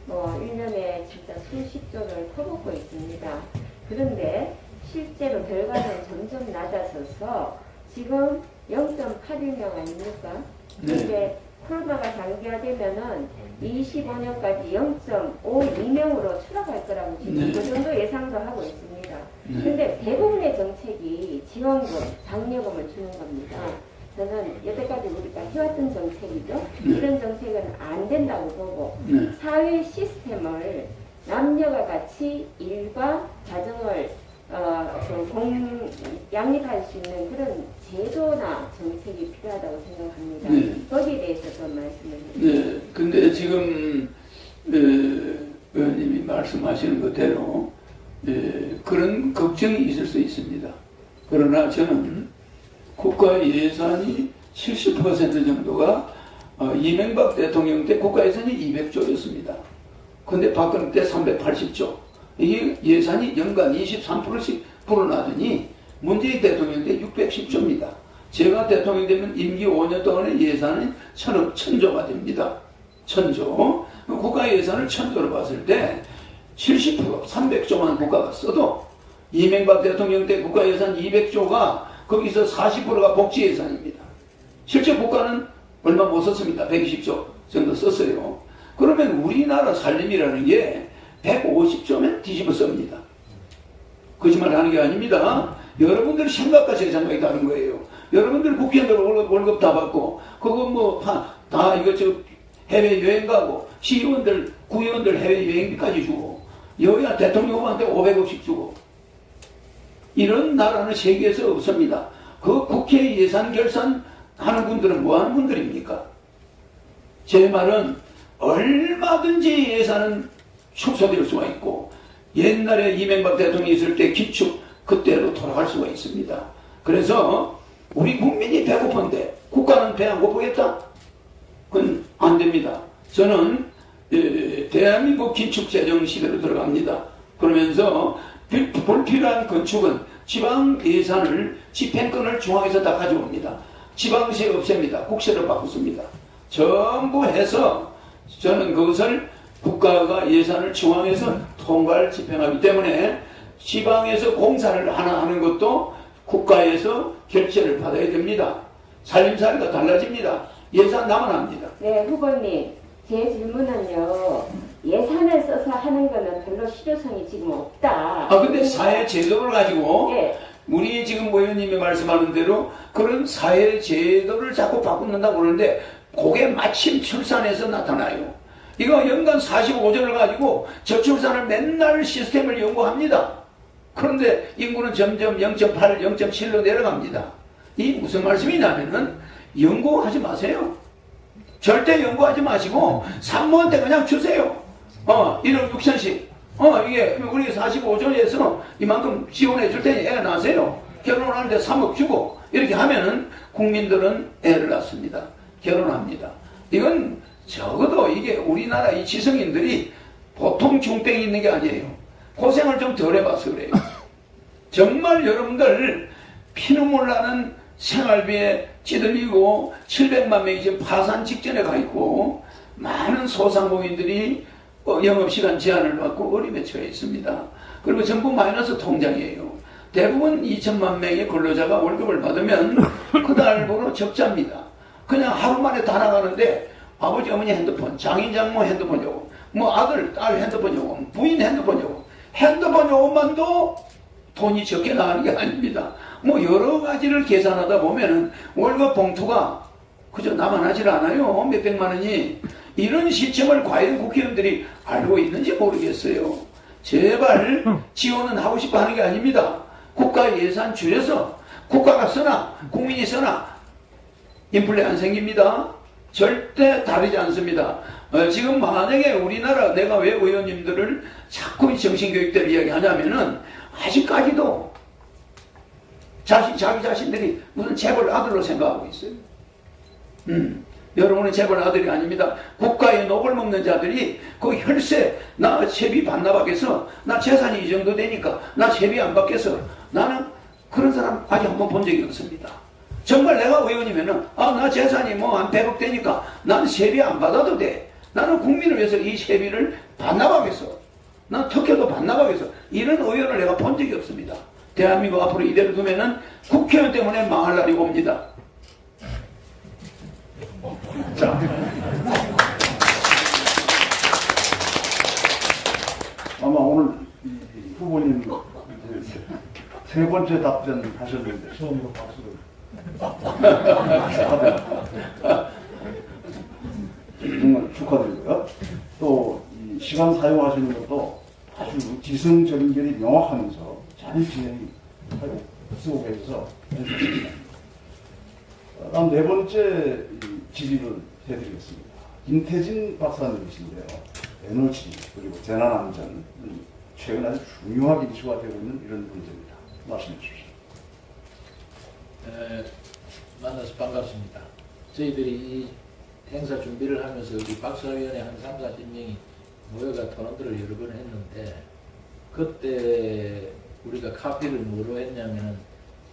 뭐 1년에 진짜 수십조를 퍼붓고 있습니다. 그런데 실제로 결과는 점점 낮아져서 지금 0.81명 아닙니까? 네. 이제 코로나가 장기화되면은 25년까지 0.52명으로 추락할 거라고 지금 네. 그 정도 예상도 하고 있습니다. 네. 근데 대부분의 정책이 지원금, 장려금을 주는 겁니다. 저는 여태까지 우리가 해왔던 정책이죠. 네. 이런 정책은 안 된다고 보고 네. 사회 시스템을 남녀가 같이 일과 가정을 양립할 수 있는 그런 제도나 정책이 필요하다고 생각합니다. 네. 거기에 대해서 좀 말씀을 해주세요. 네, 근데 지금 의원님이 말씀하시는 그대로 그런 걱정이 있을 수 있습니다. 그러나 저는 국가 예산이 70% 정도가 이명박 대통령 때 국가 예산이 200조였습니다. 근데 박근혜 때 380조. 이게 예산이 연간 23%씩 불어나더니 문재인 대통령 때 610조입니다. 제가 대통령 되면 임기 5년 동안의 예산은 1000조가 됩니다. 1000조. 국가 예산을 1000조로 봤을 때 70% 300조만 국가가 써도 이명박 대통령 때 국가 예산 200조가 거기서 40%가 복지 예산입니다. 실제 국가는 얼마 못 썼습니다. 120조 정도 썼어요. 그러면 우리나라 살림이라는 게 150조면 뒤집어 씁니다. 거짓말 하는 게 아닙니다. 여러분들 생각과 제 생각이 다른 거예요. 여러분들 국회의원들 월급 다 받고 그거 뭐 다 이것저것 해외여행 가고 시의원들 구의원들 해외여행비까지 주고 여야 대통령 후보한테 500억씩 주고 이런 나라는 세계에서 없습니다. 그 국회 예산 결산하는 분들은 뭐 하는 분들입니까? 제 말은 얼마든지 예산은 축소될 수가 있고 옛날에 이명박 대통령이 있을 때 기축 그때로 돌아갈 수가 있습니다. 그래서 우리 국민이 배고픈데 국가는 배 안 고프겠다? 그건 안 됩니다. 저는 대한민국 기축재정 시대로 들어갑니다. 그러면서 불필요한 건축은 지방 예산을 집행권을 중앙에서 다 가져옵니다. 지방세 없앱니다. 국세로 바꾸습니다. 전부 해서 저는 그것을 국가가 예산을 중앙에서 통과를 집행하기 때문에 지방에서 공사를 하나 하는 것도 국가에서 결제를 받아야 됩니다. 살림살이가 달라집니다. 예산 남아납니다. 네, 후보님. 제 질문은요. 예산을 써서 하는 거는 별로 실효성이 지금 없다. 근데 사회 제도를 가지고 네. 우리 지금 의원님이 말씀하는 대로 그런 사회 제도를 자꾸 바꾼다고 그러는데 그게 마침 출산에서 나타나요. 이거 연간 45조를 가지고 저출산을 맨날 시스템을 연구합니다. 그런데 인구는 점점 0.8, 0.7로 내려갑니다. 이 무슨 말씀이냐면은 연구하지 마세요. 절대 연구하지 마시고 산모한테 그냥 주세요. 1억 6천씩. 이게 우리 45조에서 이만큼 지원해 줄 테니 애 낳으세요. 결혼하는데 3억 주고 이렇게 하면은 국민들은 애를 낳습니다. 결혼합니다. 이건 적어도 이게 우리나라 이 지성인들이 보통 중병이 있는 게 아니에요. 고생을 좀 덜 해봐서 그래요. 정말 여러분들 피눈물 나는 생활비에 찌들리고 700만 명이 지금 파산 직전에 가 있고 많은 소상공인들이 영업시간 제한을 받고 어림에 처해 있습니다. 그리고 전부 마이너스 통장이에요. 대부분 2천만 명의 근로자가 월급을 받으면 그달부로 적자입니다. 그냥 하루 만에 다 나가는데 아버지 어머니 핸드폰, 장인 장모 핸드폰 요금, 뭐 아들 딸 핸드폰 요금, 부인 핸드폰 요금, 핸드폰 요금만도 돈이 적게 나가는 게 아닙니다. 뭐 여러 가지를 계산하다 보면은 월급 봉투가 그저 남아나질 않아요. 몇백만 원이. 이런 시점을 과연 국회의원들이 알고 있는지 모르겠어요. 제발 지원은 하고 싶어 하는 게 아닙니다. 국가 예산 줄여서 국가가 쓰나 국민이 쓰나 인플레 안 생깁니다. 절대 다르지 않습니다. 지금 만약에 우리나라 내가 왜 의원님들을 자꾸 정신교육대를 이야기하냐면은 아직까지도 자기 자신들이 무슨 재벌 아들로 생각하고 있어요. 여러분은 재벌 아들이 아닙니다. 국가의 녹을 먹는 자들이 그 혈세 나 세비 반납하겠어. 나 재산이 이 정도 되니까 나 세비 안 받겠어. 나는 그런 사람 아직 한번 본 적이 없습니다. 정말 내가 의원이면은 나 재산이 뭐 한 100억 되니까 나는 세비 안 받아도 돼. 나는 국민을 위해서 이 세비를 반납하겠어. 난 특혜도 반납하겠어. 이런 의원을 내가 본 적이 없습니다. 대한민국 앞으로 이대로 두면은 국회의원 때문에 망할 날이 옵니다. 자. 아마 오늘 이 후보님 세 번째 답변 하셨는데 처음으로 박수를 정말 축하드리고요. 또 이 시간 사용하시는 것도 아주 기승전결이 명확하면서 잘 진행하고 쓰고 계셔서 좋습니다. 다음 네 번째 질의를 해드리겠습니다. 김태진 박사님이신데요. 에너지 그리고 재난안전 최근 아주 중요하게 이슈가 되고 있는 이런 문제입니다. 말씀해 주십시오. 만나서 반갑습니다. 저희들이 이 행사 준비를 하면서 우리 박사위원회 한 3, 40명이 모여가 토론들을 여러 번 했는데 그때 우리가 카피를 뭐로 했냐면은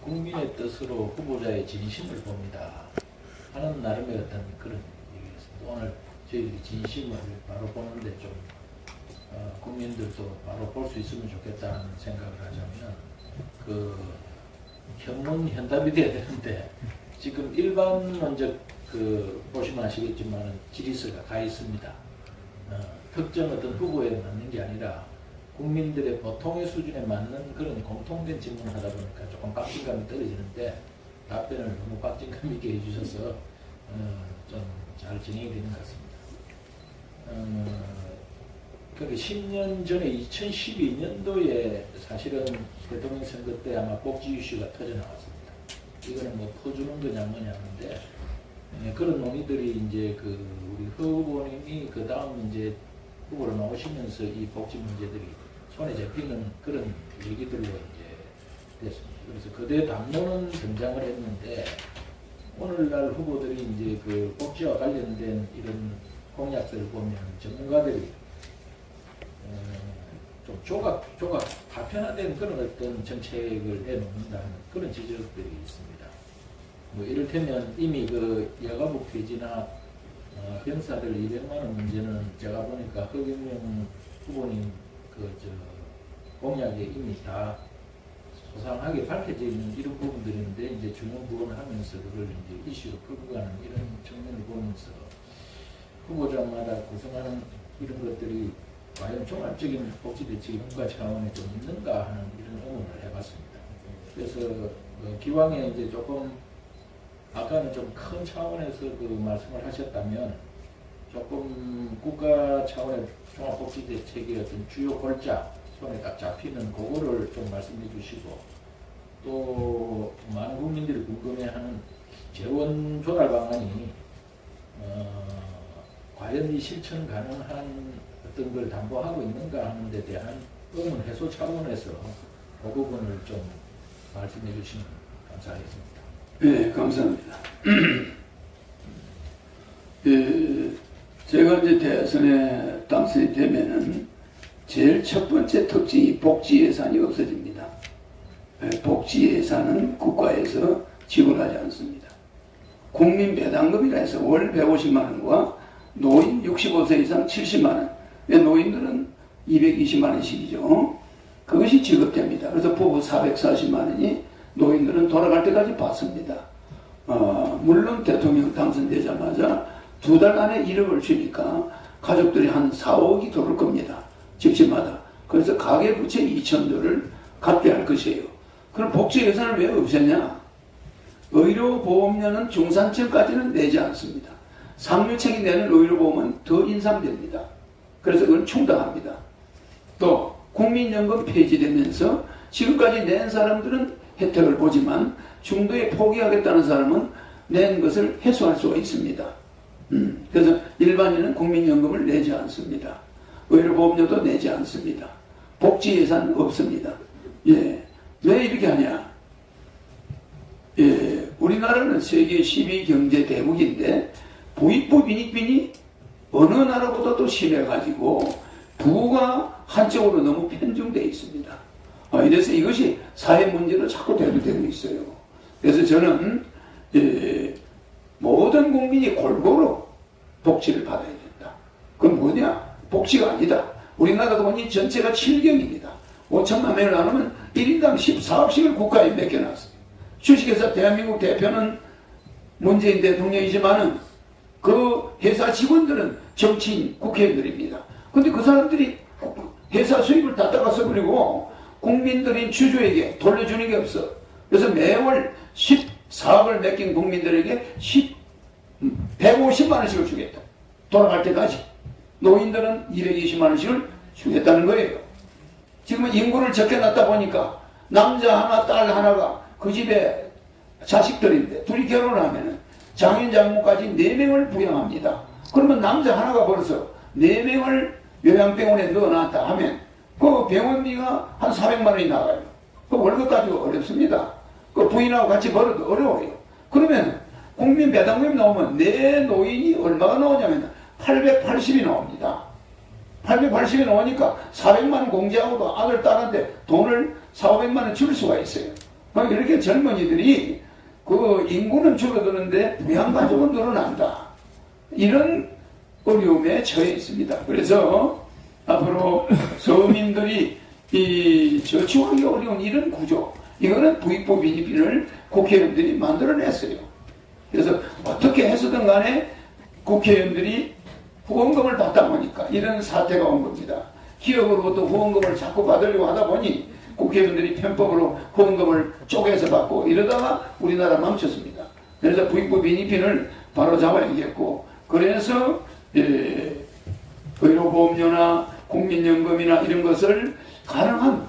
국민의 뜻으로 후보자의 진심을 봅니다 하는 나름의 어떤 그런 얘기였습니다. 오늘 저희들이 진심을 바로 보는데 좀 국민들도 바로 볼 수 있으면 좋겠다는 생각을 하자면 그 현문현답이 돼야 되는데 지금 일반론적 보시면 아시겠지만 질의서가 가 있습니다. 특정 어떤 후보에 맞는 게 아니라 국민들의 보통의 수준에 맞는 그런 공통된 질문을 하다 보니까 조금 박진감이 떨어지는데 답변을 너무 박진감 있게 해주셔서 좀 잘 진행이 되는 것 같습니다. 그러니까 10년 전에 2012년도에 사실은 대통령 선거 때 아마 복지 이슈가 터져 나왔습니다. 이거는 뭐 퍼주는 거냐 뭐냐는데 그런 논의들이 이제 우리 허 후보님이 그 다음 이제 후보로 나오시면서 이 복지 문제들이 손에 잡히는 그런 얘기들로 이제 됐습니다. 그래서 그대 담론은 등장을 했는데 오늘날 후보들이 이제 그 복지와 관련된 이런 공약들을 보면 전문가들이 좀 조각 다편화된 그런 어떤 정책을 내놓는다는 그런 지적들이 있습니다. 뭐 이를테면 이미 여가부 폐지나 병사들 200만 원 문제는 제가 보니까 허경영 후보님 공약에 이미 다 소상하게 밝혀져 있는 이런 부분들인데 이제 중요한 부분을 하면서 그걸 이제 이슈로 끌고 가는 이런 측면을 보면서 후보자마다 구성하는 이런 것들이 과연 종합적인 복지 대책이 뭔가 차원에 좀 있는가 하는 이런 의문을 해봤습니다. 그래서 기왕에 이제 조금 아까는 좀 큰 차원에서 말씀을 하셨다면 조금 국가 차원의 종합복지 대책의 어떤 주요 골자 손에 딱 잡히는 그거를 좀 말씀해 주시고 또 많은 국민들이 궁금해하는 재원 조달 방안이 과연 이 실천 가능한 어떤 걸 담보하고 있는가 하는 데 대한 의문 해소 차원에서 그 부분을 좀 말씀해 주시면 감사하겠습니다. 네, 감사합니다. 제가 이제 대선에 당선이 되면은 제일 첫 번째 특징이 복지 예산이 없어집니다. 복지 예산은 국가에서 지원하지 않습니다. 국민 배당금이라 해서 월 150만 원과 노인 65세 이상 70만 원, 노인들은 220만 원씩이죠. 그것이 지급됩니다. 그래서 부부 440만 원이 노인들은 돌아갈 때까지 받습니다. 물론 대통령 당선되자마자 2달 안에 1억을 주니까 가족들이 한 4억이 들어올 겁니다. 집집마다. 그래서 가계부채 2,000조를 갚게 할 것이에요. 그럼 복지 예산을 왜 없앴냐? 의료보험료는 중산층까지는 내지 않습니다. 상류층이 내는 의료보험은 더 인상됩니다. 그래서 그건 충당합니다. 또 국민연금 폐지되면서 지금까지 낸 사람들은 혜택을 보지만 중도에 포기하겠다는 사람은 낸 것을 해소할 수가 있습니다. 그래서 일반인은 국민연금을 내지 않습니다. 의료보험료도 내지 않습니다. 복지 예산 없습니다. 예. 왜 이렇게 하냐? 예. 우리나라는 세계 10위 경제 대국인데 부익부 빈익빈이 어느 나라보다도 심해가지고 부가 한쪽으로 너무 편중되어 있습니다. 이래서 이것이 사회 문제로 자꾸 대두되고 있어요. 그래서 저는 모든 국민이 골고루 복지를 받아야 된다. 그건 뭐냐? 복지가 아니다. 우리나라 돈이 전체가 7경입니다. 5천만 명을 나누면 1인당 14억씩을 국가에 맡겨놨어요. 주식회사 대한민국 대표는 문재인 대통령이지만은 그 회사 직원들은 정치인, 국회의원들입니다. 근데 그 사람들이 회사 수입을 다 따가서 그리고 국민들인 주주에게 돌려주는 게 없어. 그래서 매월 14억을 맡긴 국민들에게 150만 원씩을 주겠다. 돌아갈 때까지. 노인들은 220만 원씩을 주겠다는 거예요. 지금은 인구를 적게놨다 보니까 남자 하나 딸 하나가 그 집에 자식들인데 둘이 결혼을 하면 장인 장모까지 4명을 부양합니다. 그러면 남자 하나가 벌써 4명을 요양병원에 넣어놨다 하면 그 병원비가 한 400만 원이 나가요. 그 월급 가지고 어렵습니다. 그 부인하고 같이 벌어도 어려워요. 그러면 국민 배당금이 나오면 내 노인이 얼마가 나오냐면 880이 나옵니다. 880이 나오니까 400만 원 공제하고도 아들 딸한테 돈을 400~500만 원 줄 수가 있어요. 그러니까 이렇게 젊은이들이 그 인구는 줄어드는데 부양가족은 늘어난다. 이런 어려움에 처해 있습니다. 그래서 앞으로 서민들이 이 저축하기 어려운 이런 구조, 이거는 부익부 빈익빈을 국회의원들이 만들어냈어요. 그래서 어떻게 해서든 간에 국회의원들이 후원금을 받다 보니까 이런 사태가 온 겁니다. 기업으로부터 후원금을 자꾸 받으려고 하다 보니 국회의원들이 편법으로 후원금을 쪼개서 받고 이러다가 우리나라 망쳤습니다. 그래서 부익부 빈익빈을 바로 잡아야겠고, 그래서 의료보험료나 국민연금이나 이런 것을 가능한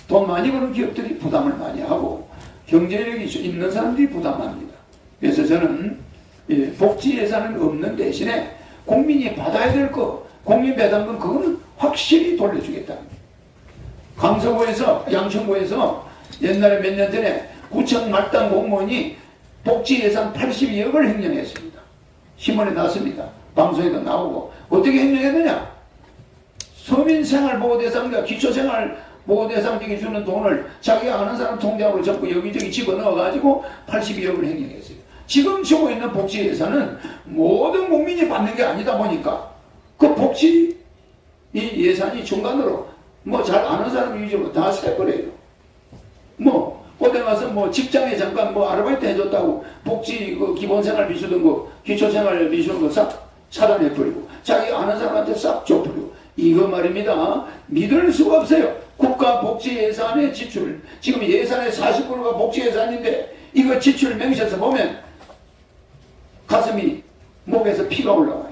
돈 많이 버는 기업들이 부담을 많이 하고 경제력이 있는 사람들이 부담합니다. 그래서 저는 복지 예산은 없는 대신에 국민이 받아야 될 거, 국민배당금 그거는 확실히 돌려주겠다는 거예요. 강서구에서, 양천구에서 옛날에 몇 년 전에 구청 말단 공무원이 복지 예산 82억을 횡령했습니다. 신문에 났습니다. 방송에도 나오고. 어떻게 횡령했느냐? 서민생활보호대상과 기초생활보호대상에게 주는 돈을 자기가 아는 사람 통장으로 접고 여기저기 집어넣어가지고 82억을 횡령했어요. 지금 주고 있는 복지 예산은 모든 국민이 받는 게 아니다 보니까 그 복지 이 예산이 중간으로 뭐 잘 아는 사람 위주로 다 세버려요. 뭐 어디 가서 뭐 직장에 잠깐 뭐 아르바이트 해줬다고 복지 그 기본생활비 주던 거 기초생활비 주는 거 싹 차단해버리고 자기 아는 사람한테 싹 줘버리고, 이거 말입니다. 믿을 수가 없어요. 국가 복지 예산의 지출, 지금 예산의 40%가 복지 예산인데 이거 지출 명시해서 보면 가슴이 목에서 피가 올라와요.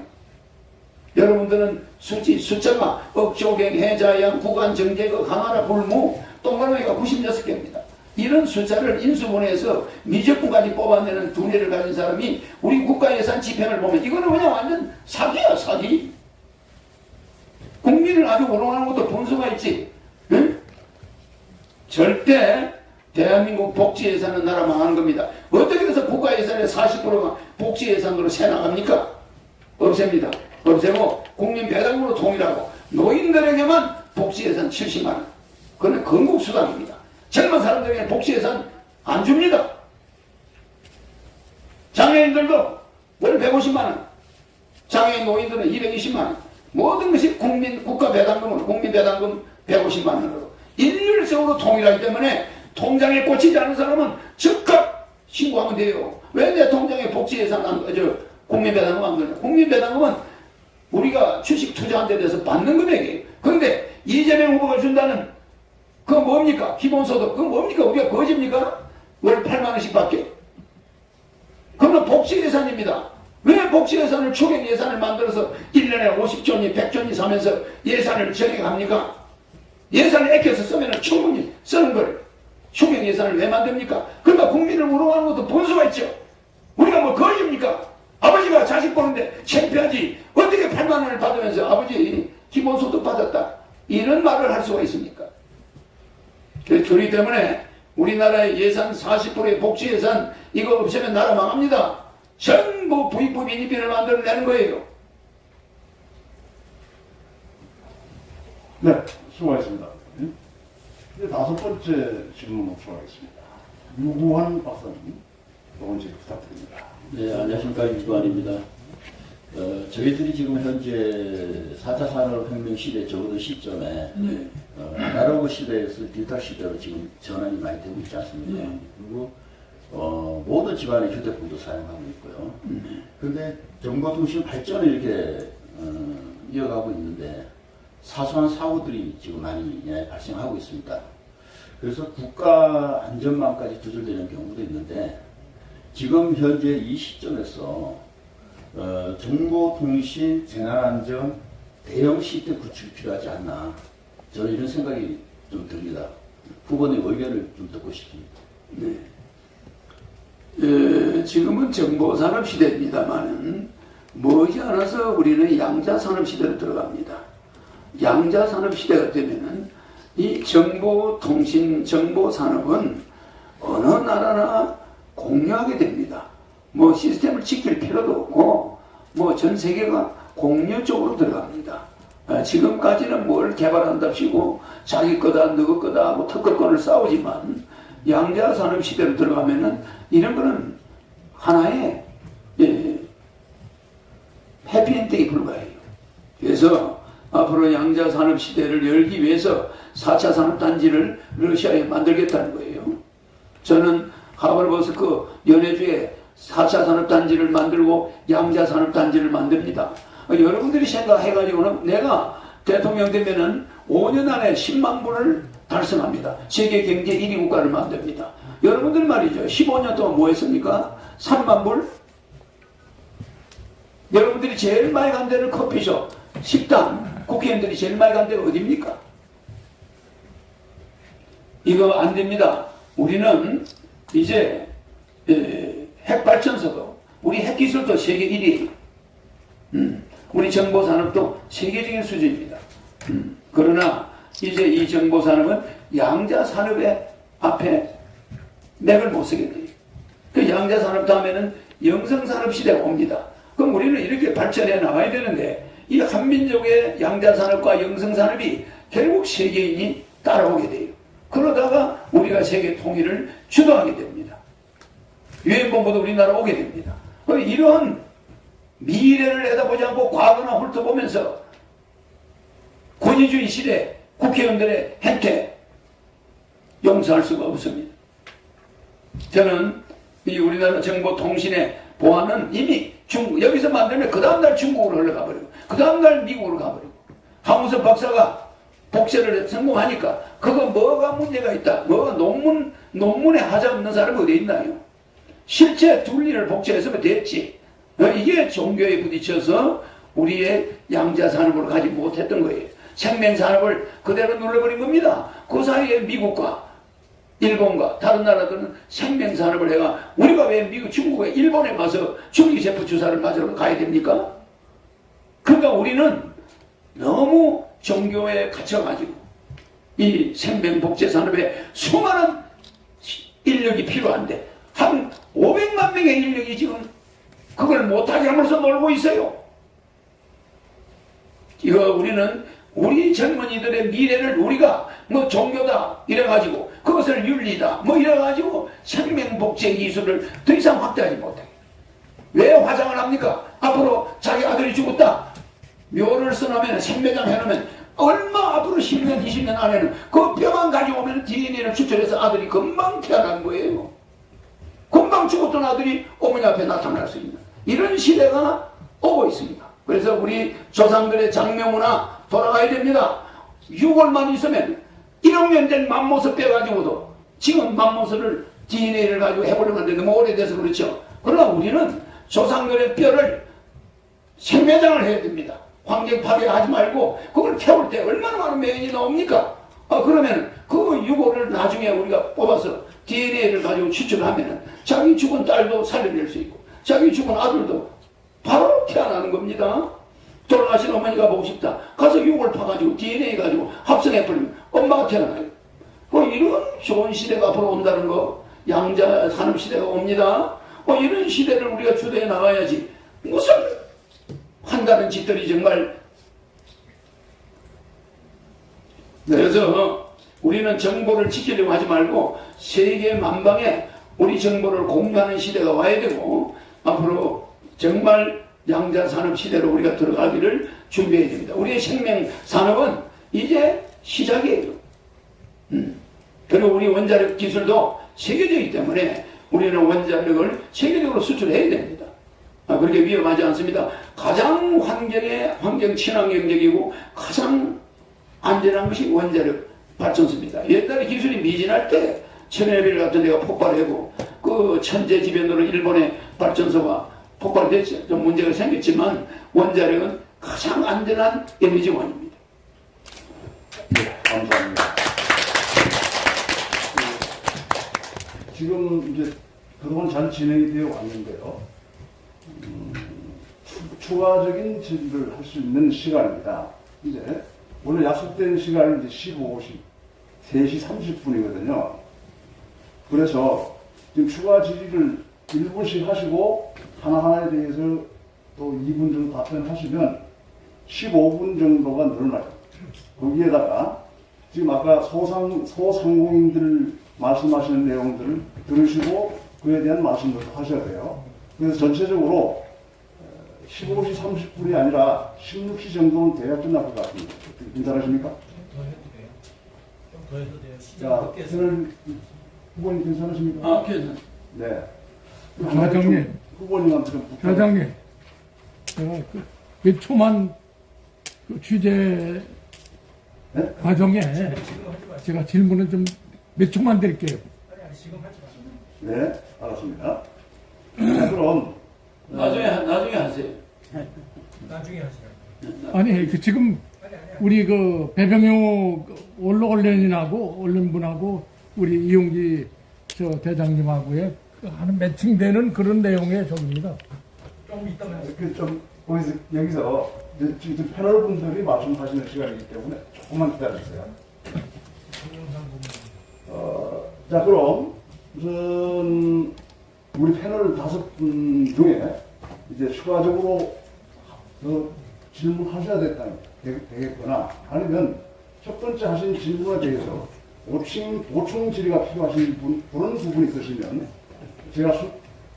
여러분들은 숫자가 억조경, 해자양, 구간, 정제거, 강하라, 불무, 동그라미가 96개입니다. 이런 숫자를 인수분해해서 미적분까지 뽑아내는 두뇌를 가진 사람이 우리 국가예산 집행을 보면 이거는 그냥 완전 사기야, 사기. 국민을 아주 우롱하는 것도 분수가 있지. 응? 절대 대한민국 복지예산은 나라 망하는 겁니다. 어떻게 해서 국가예산의 40%가 복지예산으로 새 나갑니까? 없앱니다. 없애고 국민배당으로 통일하고 노인들에게만 복지예산 70만원. 그건 건국수당입니다. 젊은 사람들에게 복지예산 안 줍니다. 장애인들도 월 150만원, 장애인 노인들은 220만원. 모든 것이 국가배당금은 국민배당금 150만원으로 일률적으로 통일하기 때문에 통장에 꽂히지 않은 사람은 즉각 신고하면 돼요. 왜 내 통장에 복지예산 국민배당금 안 걸려? 국민배당금은 우리가 주식 투자한 데 대해서 받는 금액이에요. 그런데 이재명 후보가 준다는 그거 뭡니까? 기본소득. 그거 뭡니까? 우리가 거짓입니까? 월 8만원씩 받게. 그건 복지예산입니다. 왜 복지예산을 추경예산을 만들어서 1년에 50조니 100조니 사면서 예산을 정액합니까? 예산을 아껴서 쓰면 충분히 쓰는 걸 추경예산을 왜 만듭니까? 그러니까 국민을 우롱하는 것도 본수가 있죠. 우리가 뭐 거짓입니까? 아버지가 자식 보는데 창피하지. 어떻게 8만원을 받으면서 아버지 기본소득 받았다. 이런 말을 할 수가 있습니까? 그렇기 때문에 우리나라의 예산 40%의 복지예산 이거 없으면 나라 망합니다. 전부 부익부 빈익빈을 만들어내는 거예요. 네, 수고하셨습니다. 이제 5번째 질문 놓도록 하겠습니다. 유구환 박사님, 두 번째 부탁드립니다. 네, 안녕하십니까. 유구환입니다. 저희들이 지금 현재 4차 산업혁명 시대 적어도 시점에 아날로그 시대에서 디지털 시대로 지금 전환이 많이 되고 있지 않습니까? 그리고 모든 집안의 휴대폰도 사용하고 있고요. 그런데 정보 통신 발전을 이렇게 이어가고 있는데 사소한 사고들이 지금 많이 발생하고 있습니다. 그래서 국가 안전망까지 두절되는 경우도 있는데 지금 현재 이 시점에서 정보통신 재난안전 대형 시스템 구축이 필요하지 않나 저는 이런 생각이 좀 듭니다. 후보님 의견을 좀 듣고 싶습니다. 네. 지금은 정보산업 시대입니다만은 머지않아서 우리는 양자산업 시대로 들어갑니다. 양자산업 시대가 되면은 이 정보통신, 정보산업은 어느 나라나 공유하게 됩니다. 뭐 시스템을 지킬 필요도 없고 뭐 전 세계가 공유 쪽으로 들어갑니다. 지금까지는 뭘 개발한답시고 자기 거다 너거 거다 하고 특허권을 싸우지만 양자산업 시대로 들어가면은 이런 거는 하나의 해피엔딩이 불과해요. 그래서 앞으로 양자산업 시대를 열기 위해서 4차 산업단지를 러시아에 만들겠다는 거예요. 저는 하버버스크 연해주에 4차 산업단지를 만들고 양자산업단지를 만듭니다. 여러분들이 생각해가지고는 내가 대통령 되면은 5년 안에 10만 불을 달성합니다. 세계 경제 1위 국가를 만듭니다. 여러분들 말이죠. 15년 동안 뭐 했습니까? 3만 불? 여러분들이 제일 많이 간 데는 커피숍, 식당, 국회의원들이 제일 많이 간 데가 어디입니까? 이거 안 됩니다. 우리는 이제 핵발전소도 우리 핵기술도 세계 1위, 우리 정보산업도 세계적인 수준입니다. 그러나 이제 이 정보산업은 양자산업의 앞에 맥을 못 서게 돼요. 그 양자산업 다음에는 영성산업 시대가 옵니다. 그럼 우리는 이렇게 발전해 나가야 되는데 이 한민족의 양자산업과 영성산업이 결국 세계인이 따라오게 돼요. 그러다가 우리가 세계 통일을 주도하게 됩니다. 유엔본부도 우리나라 오게 됩니다. 이러한 미래를 내다보지 않고 과거나 훑어보면서 권위주의 시대 국회의원들의 행태 용서할 수가 없습니다. 저는 이 우리나라 정보통신의 보안은 이미 여기서 만들면 그 다음날 중국으로 흘러가 버리고 그 다음날 미국으로 가버리고 하무섭 박사가 복제를 성공하니까 그거 뭐가 문제가 있다. 뭐가 논문에 하자 없는 사람이 어디 있나요? 실제 둘리를 복제했으면 됐지. 이게 종교에 부딪혀서 우리의 양자산업을 가지 못했던 거예요. 생명산업을 그대로 눌러버린 겁니다. 그 사이에 미국과 일본과 다른 나라들은 생명산업을 해가 우리가 왜 미국, 중국에 일본에 가서 줄기세포 주사를 맞으러 가야 됩니까? 그러니까 우리는 너무 종교에 갇혀가지고 이 생명복제산업에 수많은 인력이 필요한데 한 500만 명의 인력이 지금 그걸 못하게 하면서 놀고 있어요. 이거 우리는 우리 젊은이들의 미래를 우리가 뭐 종교다 이래가지고 그것을 윤리다 뭐 이래가지고 생명복제 기술을 더 이상 확대하지 못해. 왜 화장을 합니까? 앞으로 자기 아들이 죽었다 묘를 써놓으면 생매장 해놓으면 얼마 앞으로 10년 20년 안에는 그 뼈만 가져오면 DNA를 추출해서 아들이 금방 태어난 거예요. 금방 죽었던 아들이 어머니 앞에 나타날 수 있는 이런 시대가 오고 있습니다. 그래서 우리 조상들의 장명문화 돌아가야 됩니다. 6월만 있으면 1억 년 된 맘모스 빼가지고도 지금 맘모스를 DNA를 가지고 해보려고 하는데 너무 오래돼서 그렇죠. 그러나 우리는 조상들의 뼈를 생매장을 해야 됩니다. 환경 파괴하지 말고 그걸 태울 때 얼마나 많은 매연이 나옵니까? 그러면 그 유골을 나중에 우리가 뽑아서 DNA를 가지고 추출하면 자기 죽은 딸도 살려낼 수 있고 자기 죽은 아들도 바로 태어나는 겁니다. 돌아가신 어머니가 보고 싶다. 가서 유골 파가지고 DNA 가지고 합성해버리면 엄마가 태어나요. 이런 좋은 시대가 앞으로 온다는 거 양자 산업 시대가 옵니다. 이런 시대를 우리가 주도해 나가야지 무슨 한다는 짓들이 정말. 그래서 우리는 정보를 지키려고 하지 말고 세계 만방에 우리 정보를 공유하는 시대가 와야 되고 앞으로 정말 양자산업 시대로 우리가 들어가기를 준비해야 됩니다. 우리의 생명산업은 이제 시작이에요. 그리고 우리 원자력 기술도 세계적이기 때문에 우리는 원자력을 세계적으로 수출해야 됩니다. 그렇게 위험하지 않습니다. 가장 환경 친환경적이고 가장 안전한 것이 원자력 발전소입니다. 옛날에 기술이 미진할 때 체르노빌 같은 데가 폭발하고 그 천재지변으로 일본의 발전소가 폭발됐죠. 좀 문제가 생겼지만 원자력은 가장 안전한 에너지원입니다. 네, 감사합니다. 지금 이제 그동안 잘 진행이 되어 왔는데요. 추가적인 질의를 할 수 있는 시간입니다. 이제 원래 약속된 시간이 이제 15시 3시 30분이거든요. 그래서 지금 추가 질의를 1분씩 하시고 하나하나에 대해서 또 2분 정도 답변하시면 15분 정도가 늘어나요. 거기에다가 지금 아까 소상공인들 말씀하시는 내용들을 들으시고 그에 대한 말씀도 하셔야 돼요. 그래서 전체적으로 15시 30분이 아니라 16시 정도는 돼야 끝날 것 같습니다. 괜찮으십니까? 좀 더 해도 돼요. 자, 오늘 후보님 괜찮으십니까? 아, 괜찮습니다. 네. 사장님. 후보님한테 좀 부탁. 사장님, 몇 초만 그 취재 네? 과정에 제가 질문을 좀 몇 초만 드릴게요. 네, 알았습니다. 자, 그럼 나중에 하세요. 아니, 그 지금 우리 그 배병효 언론인하고 언론분하고 우리 이용기 저 대장님하고의 그 하는 매칭되는 그런 내용의 적입니다. 좀 여기서 지금 패널 분들이 말씀하시는 시간이기 때문에 조금만 기다려주세요. 자, 그럼 우선 우리 패널 5분 중에 이제 추가적으로 더 질문하셔야 되겠거나 아니면 첫 번째 하신 질문에 대해서 보충 질의가 필요하신 그런 부분이 있으시면 제가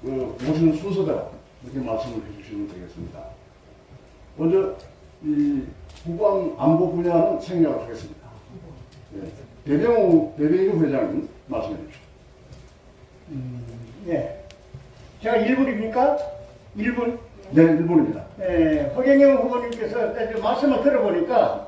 모시는 순서대로 이렇게 말씀을 해주시면 되겠습니다. 먼저 이 국방 안보 분야는 생략을 하겠습니다. 네. 배병우 회장님 말씀해 주십시오. 네. 제가 1분입니까? 1분? 네, 1분입니다. 네, 허경영 후보님께서 말씀을 들어보니까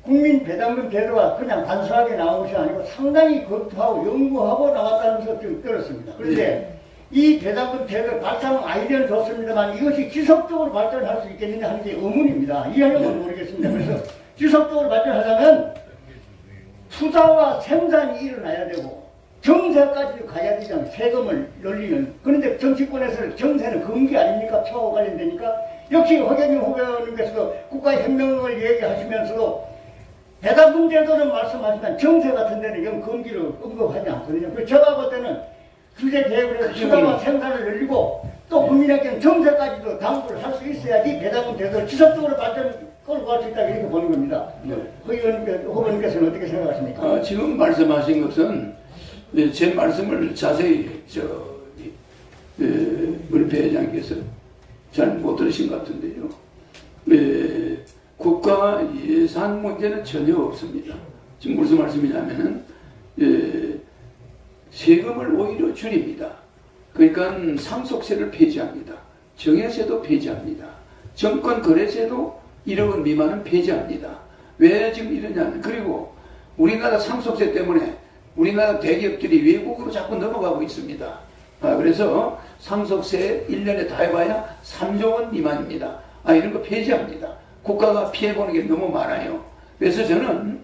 국민 배당금 제도가 그냥 단순하게 나온 것이 아니고 상당히 검토하고 연구하고 나왔다는 것을 들었습니다. 그런데 이 배당금 제도 발상 아이디어는 좋습니다만 이것이 지속적으로 발전할 수 있겠느냐 하는 게 의문입니다. 이해하려면 모르겠습니다. 그래서 지속적으로 발전하려면 투자와 생산이 일어나야 되고 정세까지도 가야 되잖아요. 세금을 늘리는. 그런데 정치권에서는 정세는 금기 아닙니까? 표와 관련되니까. 역시 허경영 후보님께서도 국가혁명을 얘기하시면서도 배당금 제도는 말씀하시면 정세 같은 데는 영 금기를 언급하지 않거든요. 그래서 제가 볼 때는 규제 개혁을 해서 투자와 생산을 늘리고 또 국민에게는 정세까지도 당부를 할 수 있어야지 배당금 제도를 지속적으로 끌고 갈 수 있다 이렇게 보는 겁니다. 후보님께서는 어떻게 생각하십니까? 지금 말씀하신 것은 제 말씀을 자세히 우리 배 회장께서 잘 못 들으신 것 같은데요. 국가 예산 문제는 전혀 없습니다. 지금 무슨 말씀이냐면은 세금을 오히려 줄입니다. 그러니까 상속세를 폐지합니다. 정해세도 폐지합니다. 정권거래세도 1억 원 미만은 폐지합니다. 왜 지금 이러냐면 그리고 우리나라 상속세 때문에 우리나라 대기업들이 외국으로 자꾸 넘어가고 있습니다. 그래서 상속세 1년에 다 해봐야 3조 원 미만입니다. 이런 거 폐지합니다. 국가가 피해보는 게 너무 많아요. 그래서 저는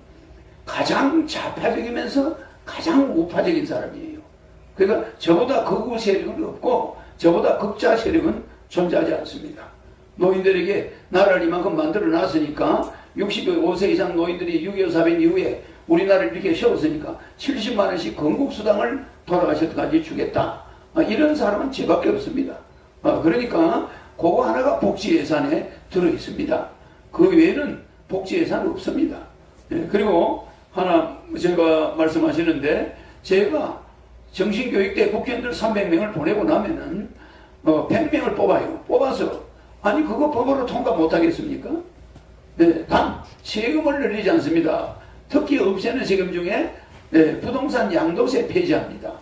가장 좌파적이면서 가장 우파적인 사람이에요. 그러니까 저보다 극우 세력은 없고 저보다 극자 세력은 존재하지 않습니다. 노인들에게 나라를 이만큼 만들어 놨으니까 65세 이상 노인들이 6.25 사변 이후에 우리나라를 이렇게 세웠으니까 70만 원씩 건국수당을 돌아가실 때까지 주겠다. 이런 사람은 저밖에 없습니다. 그러니까 그거 하나가 복지 예산에 들어있습니다. 그 외에는 복지 예산 없습니다. 그리고 하나 제가 말씀하시는데 제가 정신교육대 국회의원들 300명을 보내고 나면은 100명을 뽑아요. 뽑아서 아니 그거 법으로 통과 못하겠습니까? 단 세금을 늘리지 않습니다. 특히 없애는 세금 중에 부동산 양도세 폐지합니다.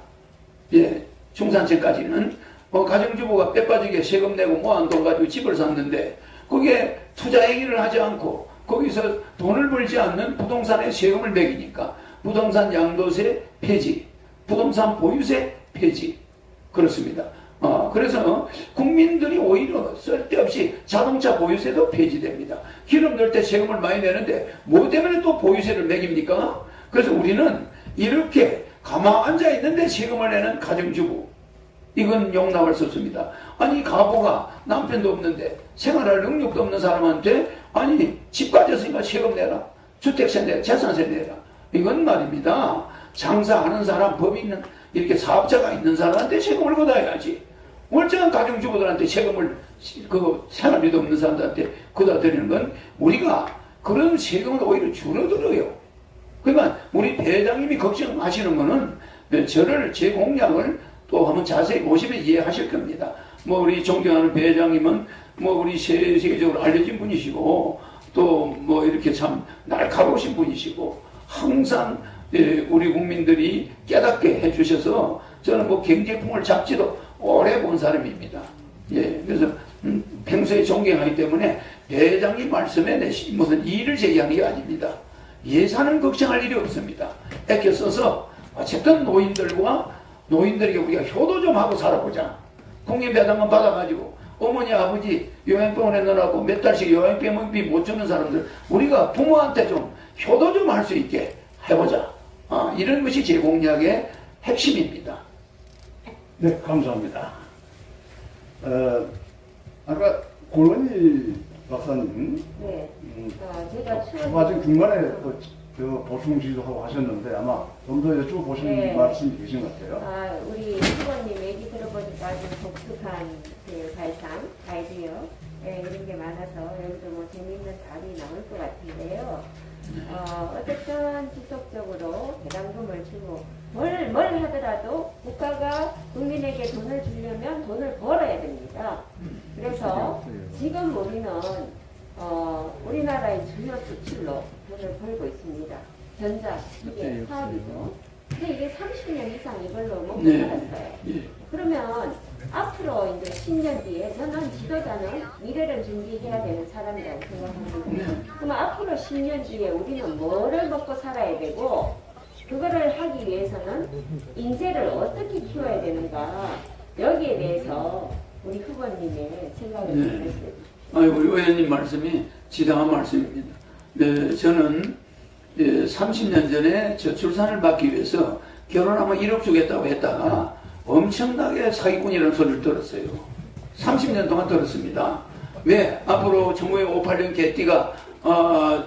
중산층까지는 가정주부가 빼빠지게 세금 내고 모아놓은 돈 가지고 집을 샀는데 그게 투자 얘기를 하지 않고 거기서 돈을 벌지 않는 부동산에 세금을 매기니까 부동산 양도세 폐지, 부동산 보유세 폐지. 그렇습니다. 그래서 국민들이 오히려 쓸데없이 자동차 보유세도 폐지됩니다. 기름 넣을 때 세금을 많이 내는데 뭐 때문에 또 보유세를 매깁니까? 그래서 우리는 이렇게 가만 앉아 있는데 세금을 내는 가정주부, 이건 용납할 수 없습니다. 아니 가부가 남편도 없는데 생활할 능력도 없는 사람한테 아니 집 가졌으니까 세금 내라, 주택세 내라, 재산세 내라, 이건 말입니다. 장사하는 사람, 법이 있는 이렇게 사업자가 있는 사람한테 세금을 걷어야지. 멀쩡한 가정주부들한테 세금을 그 생활비도 없는 사람들한테 걷어들이는 건 우리가 그런 세금을 오히려 줄어들어요. 그러니까 우리 배장님이 걱정하시는 거는 저를 제 공약을 또 한번 자세히 보시면 이해하실 겁니다. 뭐 우리 존경하는 배장님은 뭐 우리 세계적으로 알려진 분이시고 또 뭐 이렇게 참 날카로우신 분이시고 항상 우리 국민들이 깨닫게 해주셔서 저는 뭐 경제풍을 잡지도 오래 본 사람입니다. 예, 그래서 평소에 존경하기 때문에 배장님 말씀에 무슨 이의를 제기하는 게 아닙니다. 예산을 걱정할 일이 없습니다. 애껴 써서 어쨌든 노인들에게 우리가 효도 좀 하고 살아보자. 국민배당금 받아가지고 어머니 아버지 요양병원에 넣어놓고 몇 달씩 요양병원비 못 주는 사람들 우리가 부모한테 좀 효도 좀 할 수 있게 해보자. 이런 것이 제 공약의 핵심입니다. 네, 감사합니다. 아까 고은희 박사님, 네. 제가 아직 중간에 그 보충 지도하고 하셨는데 아마 좀 더 여쭤보시는 네. 말씀이 계신 것 같아요. 우리 후보님 얘기 들어보니까 아주 독특한 그 발상, 아이디어 이런 게 많아서 여기도 뭐 재미있는 답이 나올 것 같은데요. 어쨌든 지속적으로 배당금을 주고 뭘 하더라도 국가가 국민에게 돈을 주려면 돈을 벌어야 됩니다. 그래서 지금 우리는 우리나라의 주요 수출로 돈을 벌고 있습니다. 전자, 기계, 사업이죠. 근데 이게 30년 이상 이걸로 못 살았어요. 그러면 앞으로 이제 10년 뒤에 저는 지도자는 미래를 준비해야 되는 사람이라고 생각합니다. 그럼 앞으로 10년 뒤에 우리는 뭐를 먹고 살아야 되고 그거를 하기 위해서는 인재를 어떻게 키워야 되는가 여기에 대해서 우리 후보님의 생각을 좀 말씀해 주십시오. 우리 의원님 말씀이 지당한 말씀입니다. 네, 저는 30년 전에 저출산을 받기 위해서 결혼하면 1억 주겠다고 했다가 엄청나게 사기꾼이라는 소리를 들었어요. 30년 동안 들었습니다. 왜? 앞으로 1958년 개띠가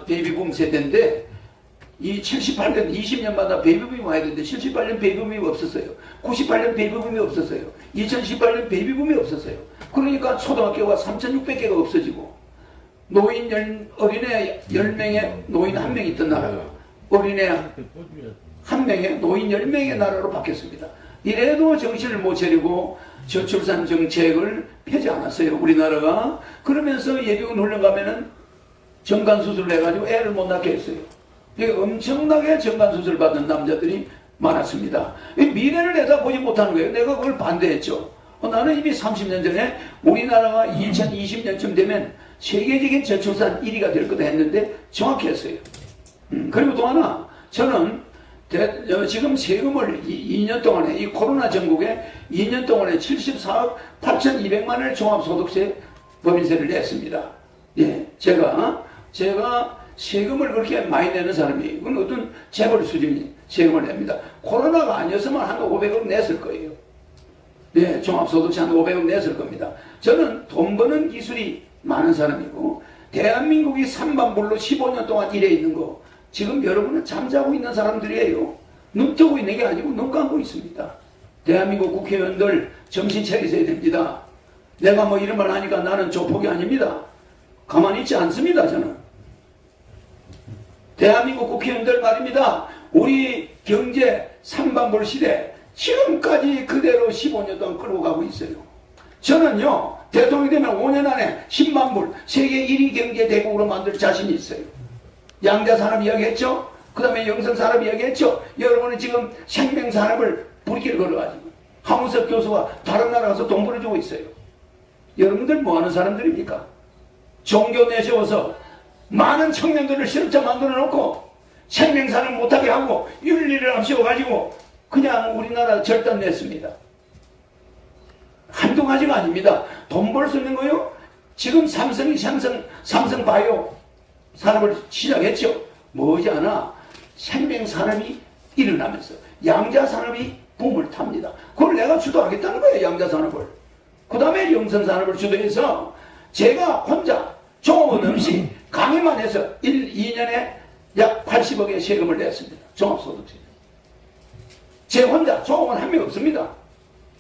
베이비붐 세대인데 이 78년 20년마다 베이비붐이 와야 되는데 78년 베이비붐이 없었어요. 98년 베이비붐이 없었어요. 2018년 베이비붐이 없었어요. 그러니까 초등학교가 3,600개가 없어지고 어린애 10명에 노인 1명 있던 나라가 어린애 1명에 노인 10명의 나라로 바뀌었습니다. 이래도 정신을 못 차리고 저출산 정책을 펴지 않았어요. 우리나라가. 그러면서 예비군 훈련 가면은 정관수술을 해가지고 애를 못 낳게 했어요. 엄청나게 정관수술 받는 남자들이 많았습니다. 미래를 내다보지 못하는 거예요. 내가 그걸 반대했죠. 나는 이미 30년 전에 우리나라가 2020년쯤 되면 세계적인 저출산 1위가 될 거다 했는데 정확히 했어요. 그리고 또 하나, 저는 지금 세금을 2년 동안에, 이 코로나 전국에 2년 동안에 74억 8,200만 원을 종합소득세 법인세를 냈습니다. 예, 제가 세금을 그렇게 많이 내는 사람이, 그건 어떤 재벌 수준이 세금을 냅니다. 코로나가 아니었으면 한 500억 냈을 거예요. 예, 종합소득세 한 500억 냈을 겁니다. 저는 돈 버는 기술이 많은 사람이고, 대한민국이 3반불로 15년 동안 일해 있는 거, 지금 여러분은 잠자고 있는 사람들이에요. 눈 뜨고 있는 게 아니고 눈 감고 있습니다. 대한민국 국회의원들 정신 차리셔야 됩니다. 내가 뭐 이런 말 하니까 나는 조폭이 아닙니다. 가만히 있지 않습니다, 저는. 대한민국 국회의원들 말입니다. 우리 경제 3반불 시대 지금까지 그대로 15년 동안 끌고 가고 있어요. 저는요, 대통령이 되면 5년 안에 10만 불 세계 1위 경제 대국으로 만들 자신이 있어요. 양자산업 이야기했죠? 그 다음에 영성산업 이야기했죠? 여러분은 지금 생명산업을 불길 걸어가지고 하문석 교수가 다른 나라 가서 돈 벌어주고 있어요. 여러분들 뭐하는 사람들입니까? 종교 내세워서 많은 청년들을 실업자 만들어 놓고 생명사를 못하게 하고 윤리를 앞세워가지고 그냥 우리나라 절단냈습니다. 한두 가지가 아닙니다. 돈 벌 수 있는 거요. 지금 삼성이 삼성바이오 산업을 시작했죠. 머지않아 생명산업이 일어나면서 양자산업이 붐을 탑니다. 그걸 내가 주도하겠다는 거예요. 양자산업을. 그 다음에 영선산업을 주도해서 제가 혼자 종업원 없이 강의만 해서 2년에 약 80억의 세금을 냈습니다. 종합소득세. 제 혼자 종업원 한 명 없습니다.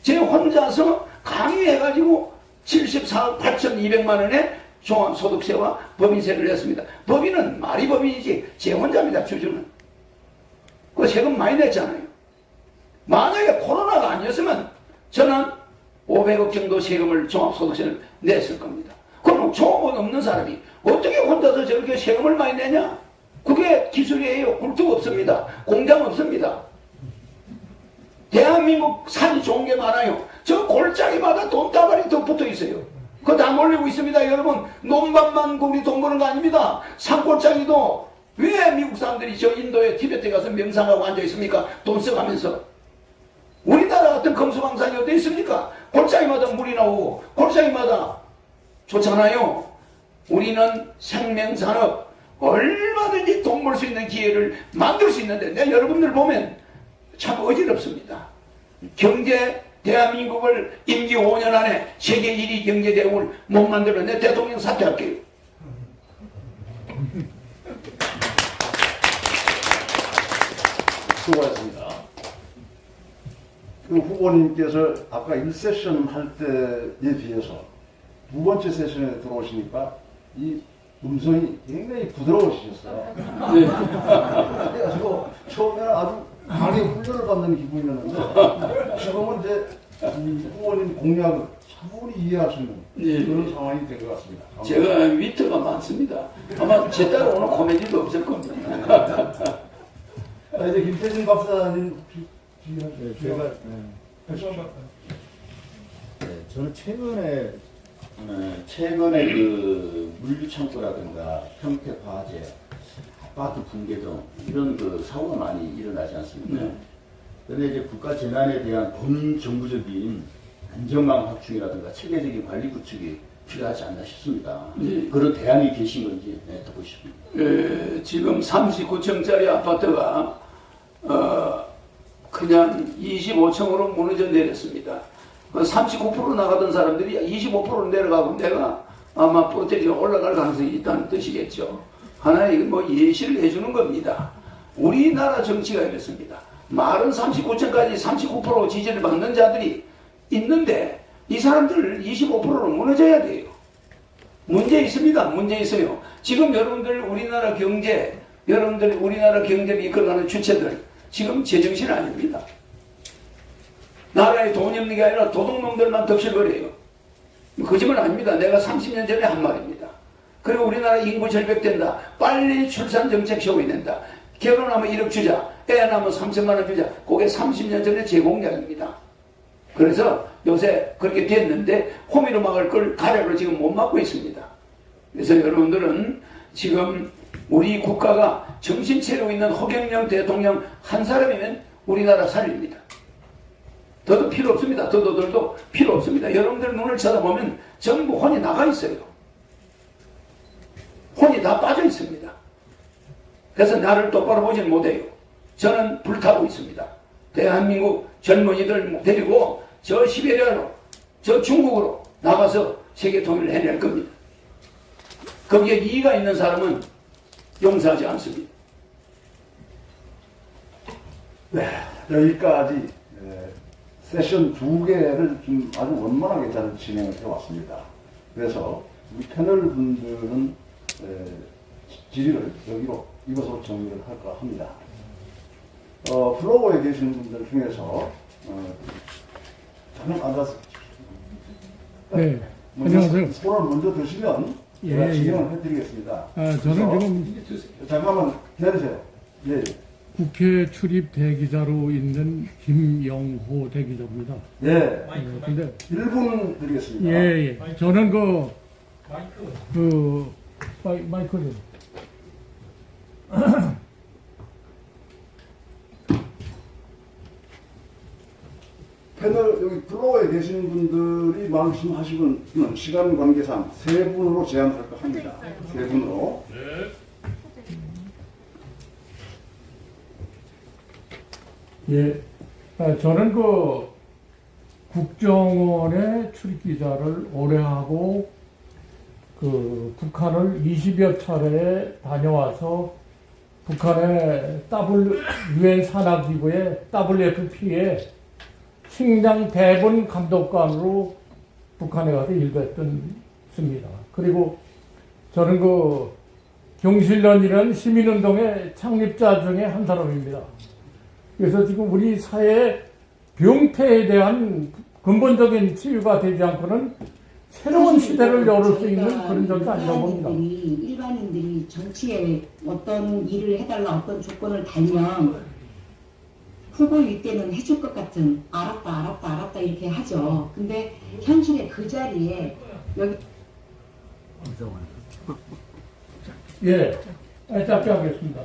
제 혼자서 강의해가지고 74억 8,200만 원의 종합소득세와 법인세를 냈습니다. 법인은 말이 법인이지 제 혼자입니다. 주주는. 그 세금 많이 냈잖아요. 만약에 코로나가 아니었으면 저는 500억 정도 세금을 종합소득세를 냈을 겁니다. 그럼 종업원 없는 사람이 어떻게 혼자서 저렇게 세금을 많이 내냐? 그게 기술이에요. 굴뚝 없습니다. 공장 없습니다. 대한민국 산이 좋은 게 많아요. 저 골짜기마다 돈다발이 더 붙어 있어요. 그거 다 몰리고 있습니다. 여러분, 논밭만 우리 돈 버는 거 아닙니다. 산골짜기도 왜 미국 사람들이 저 인도에 티베트에 가서 명상하고 앉아 있습니까? 돈 써가면서. 우리나라 같은 금수강산이 어디 있습니까? 골짜기마다 물이 나오고 골짜기마다 좋잖아요. 우리는 생명산업 얼마든지 돈 벌 수 있는 기회를 만들 수 있는데 내가 여러분들 보면 참 어지럽습니다. 경제 대한민국을 임기 5년 안에 세계 1위 경제대국을 못 만들면 내 대통령 사퇴할게요. 수고하셨습니다. 그 후보님께서 아까 1세션 할 때에 비해서 두 번째 세션에 들어오시니까 이 음성이 굉장히 부드러우시셨어요. 네. 그래가지고 처음에는 아주 강하게 훈련을 받는 기분이었는데 지금은 이제 후보님 공약을 차분히 이해할 수 있는 그런 상황이 된 것 같습니다. 제가 위트가 많습니다. 아마 제 따라 오는 코미디도 없을 겁니다. 이제 김태진 박사님 제가 저는 최근에 그 물류 창고라든가 평택 화재, 아파트 붕괴 등 이런 그 사고가 많이 일어나지 않습니까? 그런데 이제 국가 재난에 대한 범정부적인 안전망 확충이라든가 체계적인 관리 구축이 필요하지 않나 싶습니다. 그런 대안이 계신 건지 듣고 싶습니다. 지금 39층짜리 아파트가 그냥 25층으로 무너져 내렸습니다. 39% 나가던 사람들이 25% 내려가고 내가 아마 포테리가 올라갈 가능성이 있다는 뜻이겠죠. 하나의 뭐 예시를 해주는 겁니다. 우리나라 정치가 이렇습니다. 말은 39층까지 39% 지지를 받는 자들이 있는데 이 사람들 25%로 무너져야 돼요. 문제 있습니다. 문제 있어요. 지금 여러분들 우리나라 경제를 이끌어가는 주체들 지금 제정신 아닙니다. 나라에 돈이 없는 게 아니라 도둑놈들만 덕실거려요. 거짓말 아닙니다. 내가 30년 전에 한 말입니다. 그리고 우리나라 인구 절벽된다. 빨리 출산 정책 시행된다. 결혼하면 1억 주자. 애 낳으면 3천만 원 주자. 그게 30년 전에 제 공약입니다. 그래서 요새 그렇게 됐는데 호미로 막을 걸 가래로 지금 못 막고 있습니다. 그래서 여러분들은 지금 우리 국가가 정신 차리고 있는 허경영 대통령 한 사람이면 우리나라 살립니다. 더도 필요 없습니다. 더도들도 필요 없습니다. 여러분들 눈을 쳐다보면 전부 혼이 나가 있어요. 혼이 다 빠져 있습니다. 그래서 나를 똑바로 보질 못해요. 저는 불타고 있습니다. 대한민국 젊은이들 데리고 저 시베리아로, 저 중국으로 나가서 세계 통일을 해낼 겁니다. 거기에 이의가 있는 사람은 용서하지 않습니다. 네, 여기까지 세션 2개를 좀 아주 원만하게 잘 진행을 해왔습니다. 그래서 우리 패널 분들은 질의를 여기로 이것으로 정리를 할까 합니다. 플로어에 계시는 분들 중에서 잠깐 앉아서 네, 안녕하세요. 손을 먼저 드시면 제가 진행을 해드리겠습니다. 저는 지금 잠깐만 기다리세요. 예. 국회 출입 대기자로 있는 김영호 대기자입니다. 예. 근데 1분 드리겠습니다. 예. 저는 마이크를 패널 여기 플로어에 계신 분들이 말씀하시고는 시간 관계상 3분으로 제한할까 합니다. 3분으로. 예, 저는 그 국정원의 출입기자를 오래 하고 그 북한을 20여 차례 다녀와서 북한의 UN 산하기구의 WFP의 식량 대본 감독관으로 북한에 가서 일했습니다. 그리고 저는 그 경실련이라는 시민운동의 창립자 중에 한 사람입니다. 그래서 지금 우리 사회의 병폐에 대한 근본적인 치유가 되지 않고는 새로운 시대를 열을 수 있는 그런 적이 아니라고 봅니다. 일반인들이 정치에 어떤 일을 해달라 어떤 조건을 달면 후보일 때는 해줄 것 같은 알았다 이렇게 하죠. 근데 현실에 그 자리에 여기 예, 짧게 하겠습니다.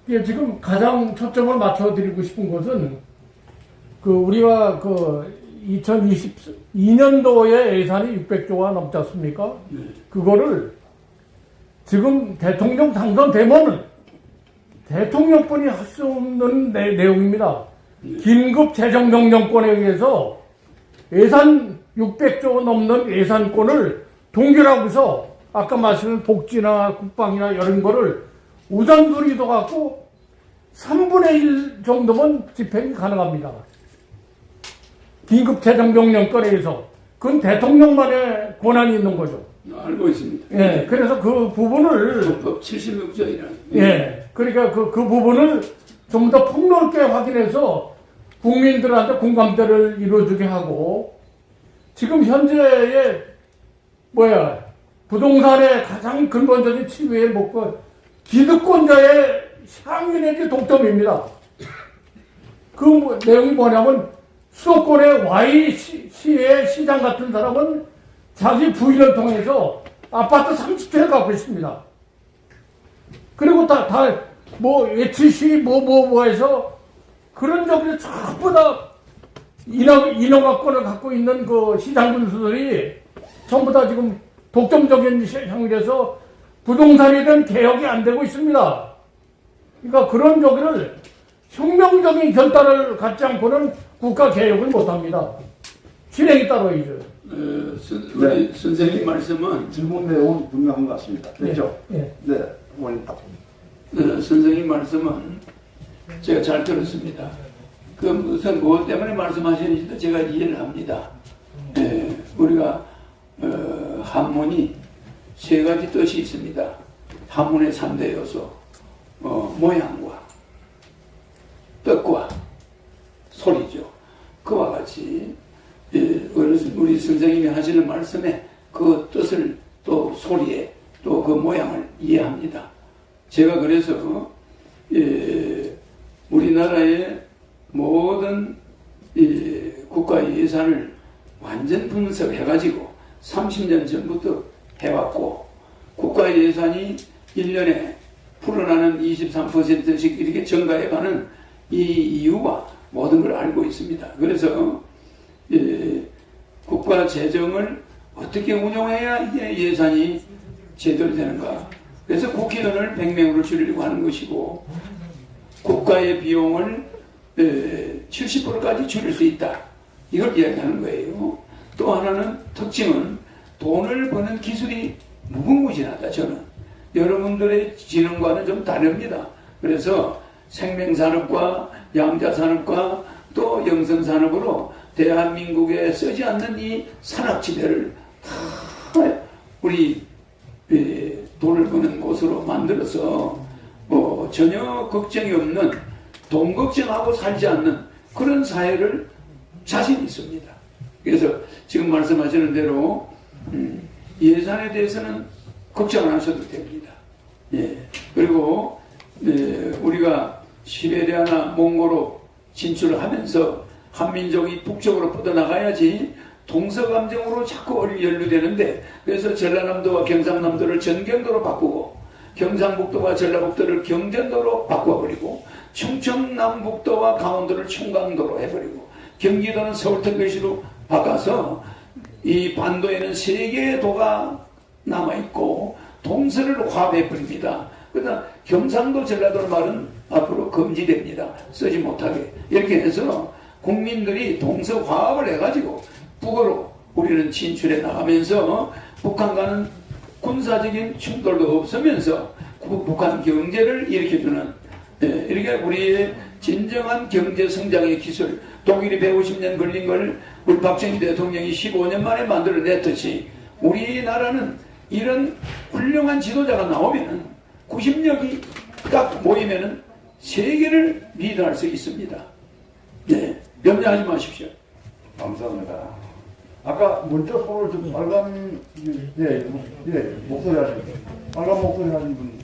예, 지금 가장 초점을 맞춰드리고 싶은 것은 그 우리가 그 2022년도에 예산이 600조가 넘지 않습니까? 그거를 지금 대통령 당선되면은 대통령뿐이 할 수 없는 내용입니다. 긴급 재정명령권에 의해서 예산 600조 넘는 예산권을 동결하고서 아까 말씀하신 복지나 국방이나 이런 거를 우선순위도 갖고 3분의 1 정도면 집행이 가능합니다. 긴급 재정명령권에 의해서 그건 대통령만의 권한이 있는 거죠. 알고 있습니다. 예, 그래서 그 부분을 법 76조이라. 예, 그러니까 그 부분을 좀 더 폭넓게 확인해서 국민들한테 공감대를 이루어주게 하고 지금 현재의 부동산의 가장 근본적인 치유의 목표 기득권자의 향유 내지 독점입니다. 그 내용이 뭐냐면 수도권의 Y시의 시장 같은 사람은 자기 부인을 통해서 아파트 30채를 갖고 있습니다. 그리고 예치시 해서 그런 적이 전부 다 인허가권을 갖고 있는 그 시장 분수들이 전부 다 지금 독점적인 향유에서 부동산에 대한 개혁이 안 되고 있습니다. 그러니까 그런 저기를 혁명적인 결단을 갖지 않고는 국가 개혁을 못합니다. 실행이 따라야죠. 우리 선생님 말씀은 질문 내용은 분명한 것 같습니다. 됐죠? 네. 네. 의원님 답. 선생님 말씀은 제가 잘 들었습니다. 그 무슨 무엇 때문에 말씀하시는지도 제가 이해를 합니다. 우리가 한문이 3가지 뜻이 있습니다. 한문의 3대 요소, 모양과 뜻과 소리죠. 그와 같이 우리 선생님이 하시는 말씀에 그 뜻을 또 소리에 또 그 모양을 이해합니다. 제가 그래서 우리나라의 모든 국가 예산을 완전 분석해가지고 30년 전부터 해왔고 국가 예산이 1년에 풀어나는 23%씩 이렇게 증가해가는 이 이유와 모든 걸 알고 있습니다. 그래서 국가 재정을 어떻게 운용해야 이게 예산이 제대로 되는가. 그래서 국회의원을 100명으로 줄이려고 하는 것이고 국가의 비용을 70%까지 줄일 수 있다. 이걸 이야기하는 거예요. 또 하나는 특징은 돈을 버는 기술이 무궁무진하다. 저는 여러분들의 지능과는 좀 다릅니다. 그래서 생명산업과 양자산업과 또 영성산업으로 대한민국에 쓰지 않는 이 산악지대를 다 우리 돈을 버는 곳으로 만들어서 전혀 걱정이 없는 돈 걱정하고 살지 않는 그런 사회를 자신 있습니다. 그래서 지금 말씀하시는 대로 예산에 대해서는 걱정 안 하셔도 됩니다. 예. 그리고 우리가 시베리아나 몽고로 진출하면서 한민족이 북쪽으로 뻗어나가야지 동서감정으로 자꾸 연루되는데 그래서 전라남도와 경상남도를 전경도로 바꾸고 경상북도와 전라북도를 경전도로 바꿔버리고 충청남북도와 강원도를 충강도로 해버리고 경기도는 서울특별시로 바꿔서 이 반도에는 3개의 도가 남아있고 동서를 화합해버립니다. 그러나 경상도 전라도 말은 앞으로 금지됩니다. 쓰지 못하게. 이렇게 해서 국민들이 동서 화합을 해가지고 북으로 우리는 진출해 나가면서 북한과는 군사적인 충돌도 없으면서 북한 경제를 일으켜주는 이렇게 우리의 진정한 경제 성장의 기술, 독일이 150년 걸린 걸 우리 박정희 대통령이 15년 만에 만들어냈듯이 우리나라는 이런 훌륭한 지도자가 나오면은 90명이 딱 모이면은 세계를 리드할 수 있습니다. 네, 염려하지 마십시오. 감사합니다. 아까 문자 손을 좀 빨간 목소리 하신 빨간 목소리 하신 분,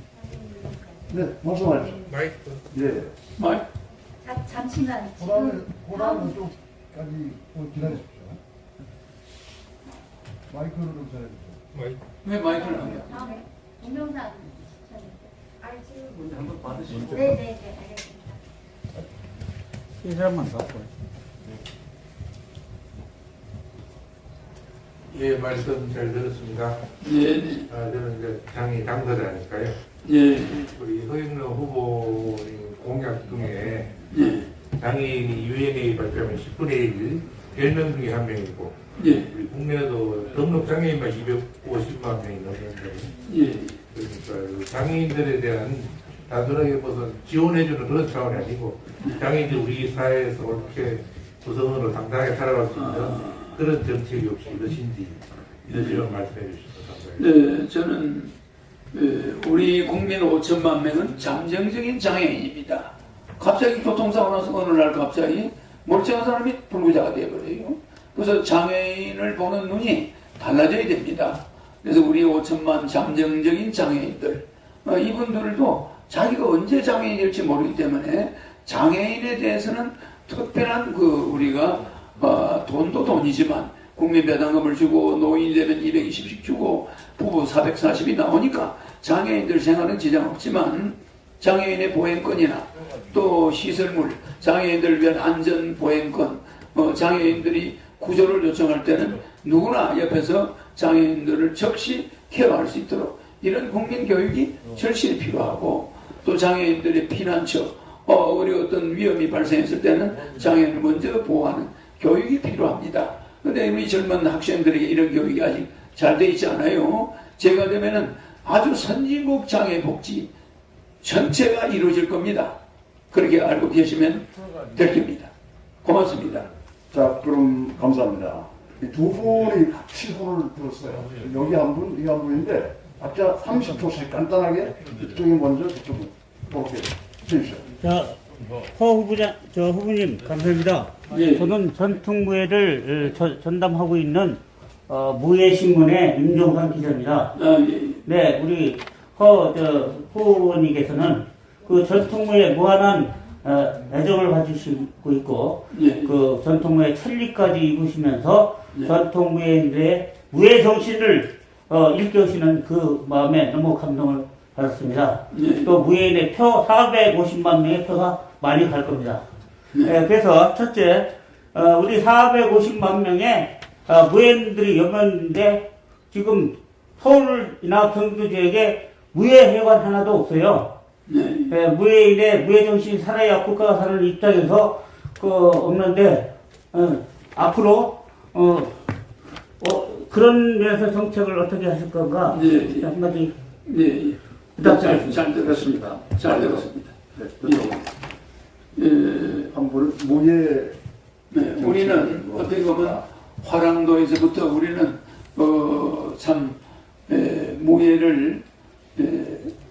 네 말씀하십시오. 마이크. 예. 마이크. 잠시만. 호남 쪽까지 기다리십시오. 마이크로 좀 전해주세요. 마이크. 왜 마이크를 안 해요? 네. 동영상. 한번 받으시죠. 네네네, 알겠습니다. 이 사람만 갖고. 예, 말씀 잘 들었습니다. 예. 저는 이제 장애 당사자니까요. 예. 우리 허영로 후보님 공약 중에 예. 장애인이 유엔에 발표하면 10분의 1, 10명 중에 한 명이고, 예. 우리 국내도 등록 장애인만 250만 명이 넘는데, 예. 그러니까 장애인들에 대한 단순하게 무슨 지원해주는 그런 차원이 아니고, 장애인들 우리 사회에서 어떻게 구성으로 당당하게 살아갈 수 있는 그런 정책이 혹시 이것인지 이런 말씀해 주셔서 감사합니다. 네, 저는 우리 국민 5천만 명은 잠정적인 장애인입니다. 갑자기 교통사고 나서 어느 날 갑자기 멀쩡한 사람이 불구자가 되어버려요. 그래서 장애인을 보는 눈이 달라져야 됩니다. 그래서 우리 5천만 잠정적인 장애인들, 이분들도 자기가 언제 장애인이 될지 모르기 때문에 장애인에 대해서는 특별한 우리가 돈도 돈이지만 국민배당금을 주고 노인이 되면 220씩 주고 부부 440이 나오니까 장애인들 생활은 지장 없지만 장애인의 보행권이나 또 시설물, 장애인들을 위한 안전 보행권, 장애인들이 구조를 요청할 때는 누구나 옆에서 장애인들을 적시 케어할 수 있도록 이런 국민교육이 절실히 필요하고 또 장애인들의 피난처, 우리 어떤 위험이 발생했을 때는 장애인을 먼저 보호하는 교육이 필요합니다. 그런데 우리 젊은 학생들에게 이런 교육이 아직 잘 돼 있지 않아요. 제가 되면은 아주 선진국 장애복지 전체가 이루어질 겁니다. 그렇게 알고 계시면 될 겁니다. 고맙습니다. 자, 그럼 감사합니다. 이 두 분이 같이 손을 들었어요. 여기 한 분, 여기 한 분인데 각자 30초씩 간단하게 이쪽이 먼저 저쪽으로 그렇게 해주십시오. 자, 후보님 감사합니다. 예. 저는 전통무예를 전담하고 있는 무예신문의 임종상 기자입니다. 예. 네, 우리 후보님께서는 그 전통무예 무한한 애정을 가지시고 있고 예. 그 전통무예 천리까지 입으시면서 예. 전통무예인들의 무예 정신을 일깨우시는 그 마음에 너무 감동을 받았습니다. 예. 또 무예인의 표 450만 명의 표가 많이 갈 겁니다. 네, 그래서 첫째, 우리 450만 명의 무예인들이 연명인데 지금 서울이나 경기도 지역에 무예회관 하나도 없어요. 네. 무예인의 무예정신이 살아야 국가가 사는 입장에서 없는데 앞으로 그런 면에서 정책을 어떻게 하실 건가? 네. 한마디 네. 부탁드리겠습니다. 잘 들었습니다. 잘 들었습니다. 한 분은 무예. 네, 우리는 어떻게 보면 화랑도에서부터 우리는 참 무예를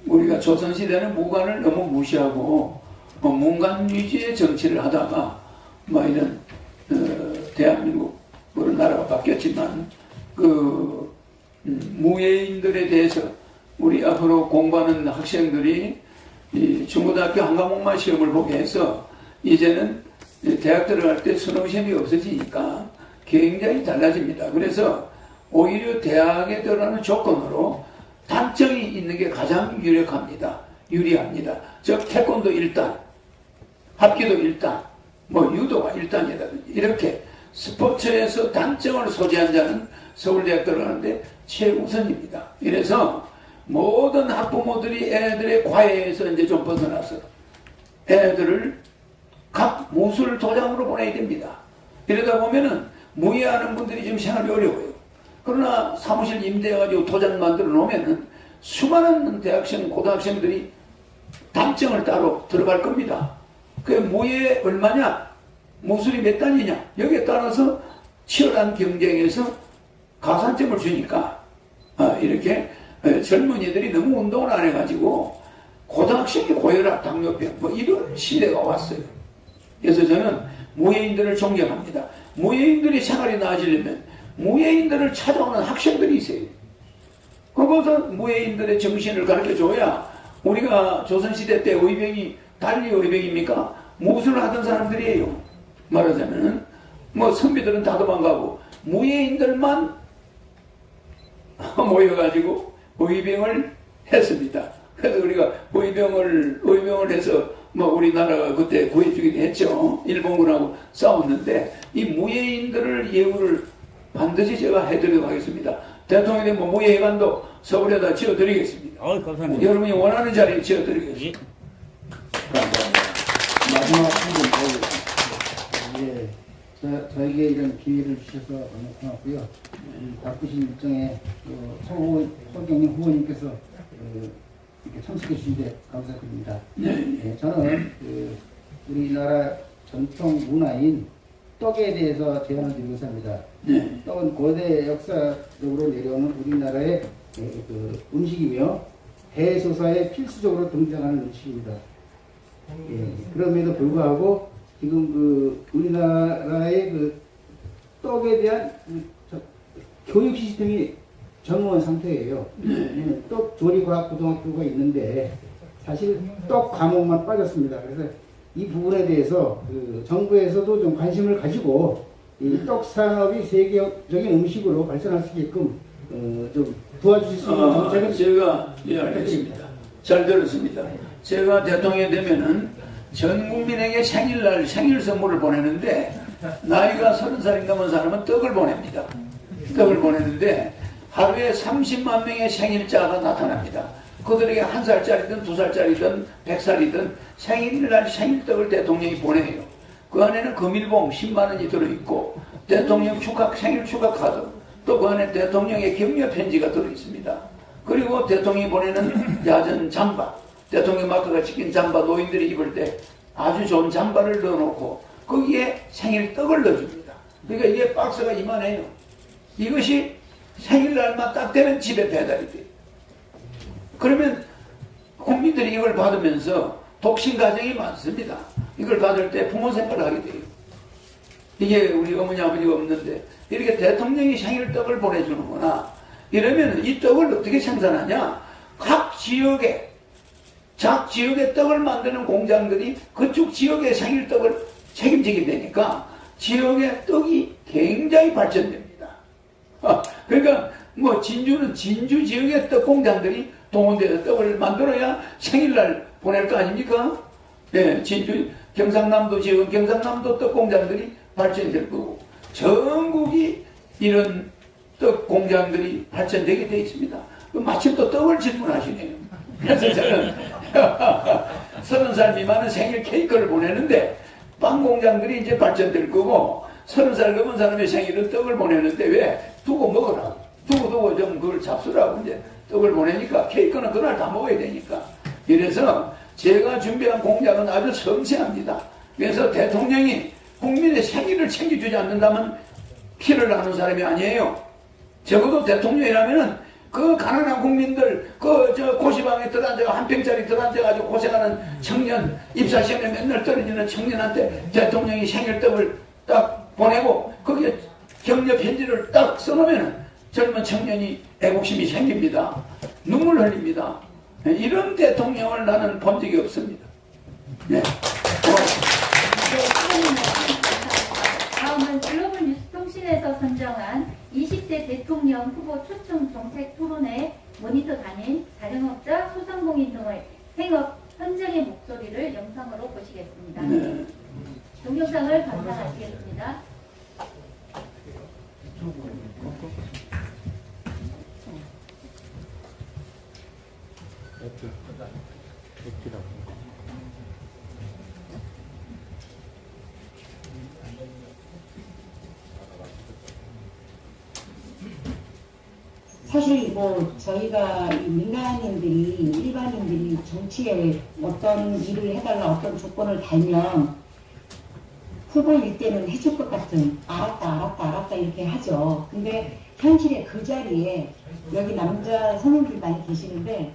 우리가 조선시대는 무관을 너무 무시하고 문관 위주의 정치를 하다가 이런 대한민국 나라가 바뀌었지만 무예인들에 대해서 우리 앞으로 공부하는 학생들이 이 중고등학교 한 과목만 시험을 보게 해서 이제는 대학 들어갈 때 수능 시험이 없어지니까 굉장히 달라집니다. 그래서 오히려 대학에 들어가는 조건으로 단점이 있는 게 가장 유리합니다. 즉 태권도 1단, 합기도 1단, 뭐 유도가 1단이라든지 이렇게 스포츠에서 단점을 소지한 자는 서울대학 들어가는데 최우선입니다. 이래서 모든 학부모들이 애들의 과외에서 이제 좀 벗어나서 애들을 각 무술 도장으로 보내야 됩니다. 이러다 보면은 무예하는 분들이 지금 생활이 어려워요. 그러나 사무실 임대해가지고 도장 만들어 놓으면은 수많은 대학생, 고등학생들이 단점을 따로 들어갈 겁니다. 그 무예 얼마냐? 무술이 몇 단이냐? 여기에 따라서 치열한 경쟁에서 가산점을 주니까 이렇게 젊은이들이 너무 운동을 안 해가지고 고등학생이 고혈압, 당뇨병 뭐 이런 시대가 왔어요. 그래서 저는 무예인들을 존경합니다. 무예인들이 생활이 나아지려면 무예인들을 찾아오는 학생들이 있어요. 그것서 무예인들의 정신을 가르쳐줘야 우리가 조선시대 때 의병이 달리 의병입니까? 무술을 하던 사람들이에요. 말하자면 뭐 선비들은 다 도망가고 무예인들만 모여가지고 의병을 했습니다. 그래서 우리가 의병을 해서 뭐 우리나라가 그때 구해주기도 했죠. 일본군하고 싸웠는데 이 무예인들을 예우를 반드시 제가 해드리도록 하겠습니다. 대통령이 뭐 무예회관도 서울에다 지어드리겠습니다. 감사합니다. 여러분이 원하는 자리에 지어드리겠습니다. 마지막 한분 더. 저에게 이런 기회를 주셔서 너무 고맙고요. 바쁘신 일정에 서경영 후보님께서 이렇게 참석해 주신데 감사드립니다. 저는 우리나라 전통 문화인 떡에 대해서 제안을 드리고자 합니다. 떡은 고대 역사적으로 내려오는 우리나라의 음식이며 대소사에 필수적으로 등장하는 음식입니다. 그럼에도 불구하고 지금 우리나라의 떡에 대한 교육 시스템이 전무한 상태예요. 떡 조리과학 고등학교가 있는데 사실 떡 과목만 빠졌습니다. 그래서 이 부분에 대해서 정부에서도 좀 관심을 가지고 이 떡 산업이 세계적인 음식으로 발전할 수 있게끔 좀 도와주실 수 있는 정책을 제가 알겠습니다. 잘 들었습니다. 제가 대통령이 되면은 전 국민에게 생일날 생일 선물을 보내는데 나이가 30살이 넘은 사람은 떡을 보냅니다. 떡을 보내는데 하루에 30만 명의 생일자가 나타납니다. 그들에게 1살짜리든 2살짜리든 100살이든 생일날 생일떡을 대통령이 보내요. 그 안에는 금일봉 10만 원이 들어있고 대통령 생일 축하 카드, 또 그 안에 대통령의 격려 편지가 들어있습니다. 그리고 대통령이 보내는 야전 잠바, 대통령 마크가 찍힌 잠바 노인들이 입을 때 아주 좋은 잠바를 넣어놓고 거기에 생일떡을 넣어줍니다. 그러니까 이게 박스가 이만해요. 이것이 생일날만 딱 되면 집에 배달이 돼요. 그러면 국민들이 이걸 받으면서 독신 가정이 많습니다. 이걸 받을 때 부모 생활을 하게 돼요. 이게 우리 어머니 아버지가 없는데 이렇게 대통령이 생일떡을 보내주는구나. 이러면 이 떡을 어떻게 생산하냐? 각 지역에 떡을 만드는 공장들이 그쪽 지역의 생일떡을 책임지게 되니까 지역의 떡이 굉장히 발전됩니다. 그러니까 뭐 진주는 진주 지역의 떡 공장들이 동원돼서 떡을 만들어야 생일날 보낼 거 아닙니까? 예, 진주 경상남도 지역은 경상남도 떡 공장들이 발전될 거고 전국이 이런 떡 공장들이 발전되게 되어 있습니다. 마침 또 떡을 질문하시네요. 그래서 저는 30살 미만은 생일 케이크를 보내는데 빵 공장들이 이제 발전될 거고 30살 넘은 사람의 생일은 떡을 보내는데 왜? 두고 먹으라고. 두고 좀 그걸 잡수라고 이제 떡을 보내니까 케이크는 그날 다 먹어야 되니까. 이래서 제가 준비한 공약은 아주 섬세합니다. 그래서 대통령이 국민의 생일을 챙겨주지 않는다면 피를 나는 사람이 아니에요. 적어도 대통령이라면은 그 가난한 국민들, 고시방에 들어앉아, 한 평짜리 들어앉아가지고 고생하는 청년, 입사시험에 맨날 떨어지는 청년한테 대통령이 생일떡을 딱 보내고 거기에 격려 편지를 딱 써놓으면 젊은 청년이 애국심이 생깁니다. 눈물 흘립니다. 이런 대통령을 나는 본 적이 없습니다. 네. 다음은 글로벌 뉴스통신에서 선정한 20대 대통령 후보 초청 정책 토론회 모니터 단인, 자영업자, 소상공인 등의 생업 현장의 목소리를 영상으로 보시겠습니다. 동영상을 감상하시겠습니다. 사실 뭐 저희가 이 민간인들이 일반인들이 정치에 어떤 일을 해달라 어떤 조건을 달면 후보일 때는 해줄 것 같은 알았다 이렇게 하죠. 근데 현실에 그 자리에 여기 남자 선생님들 많이 계시는데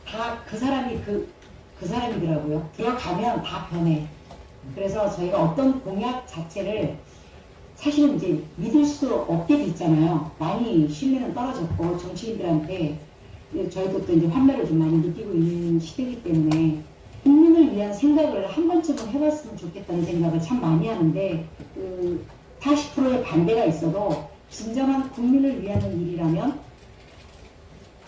다 그 사람이 그 사람이더라고요. 들어가면 다 변해. 그래서 저희가 어떤 공약 자체를 사실은 이제 믿을 수 없게 됐잖아요. 많이 신뢰는 떨어졌고 정치인들한테 저희도 또 이제 환멸을 좀 많이 느끼고 있는 시대이기 때문에 국민을 위한 생각을 한 번쯤은 해봤으면 좋겠다는 생각을 참 많이 하는데 80%의 반대가 있어도 진정한 국민을 위한 일이라면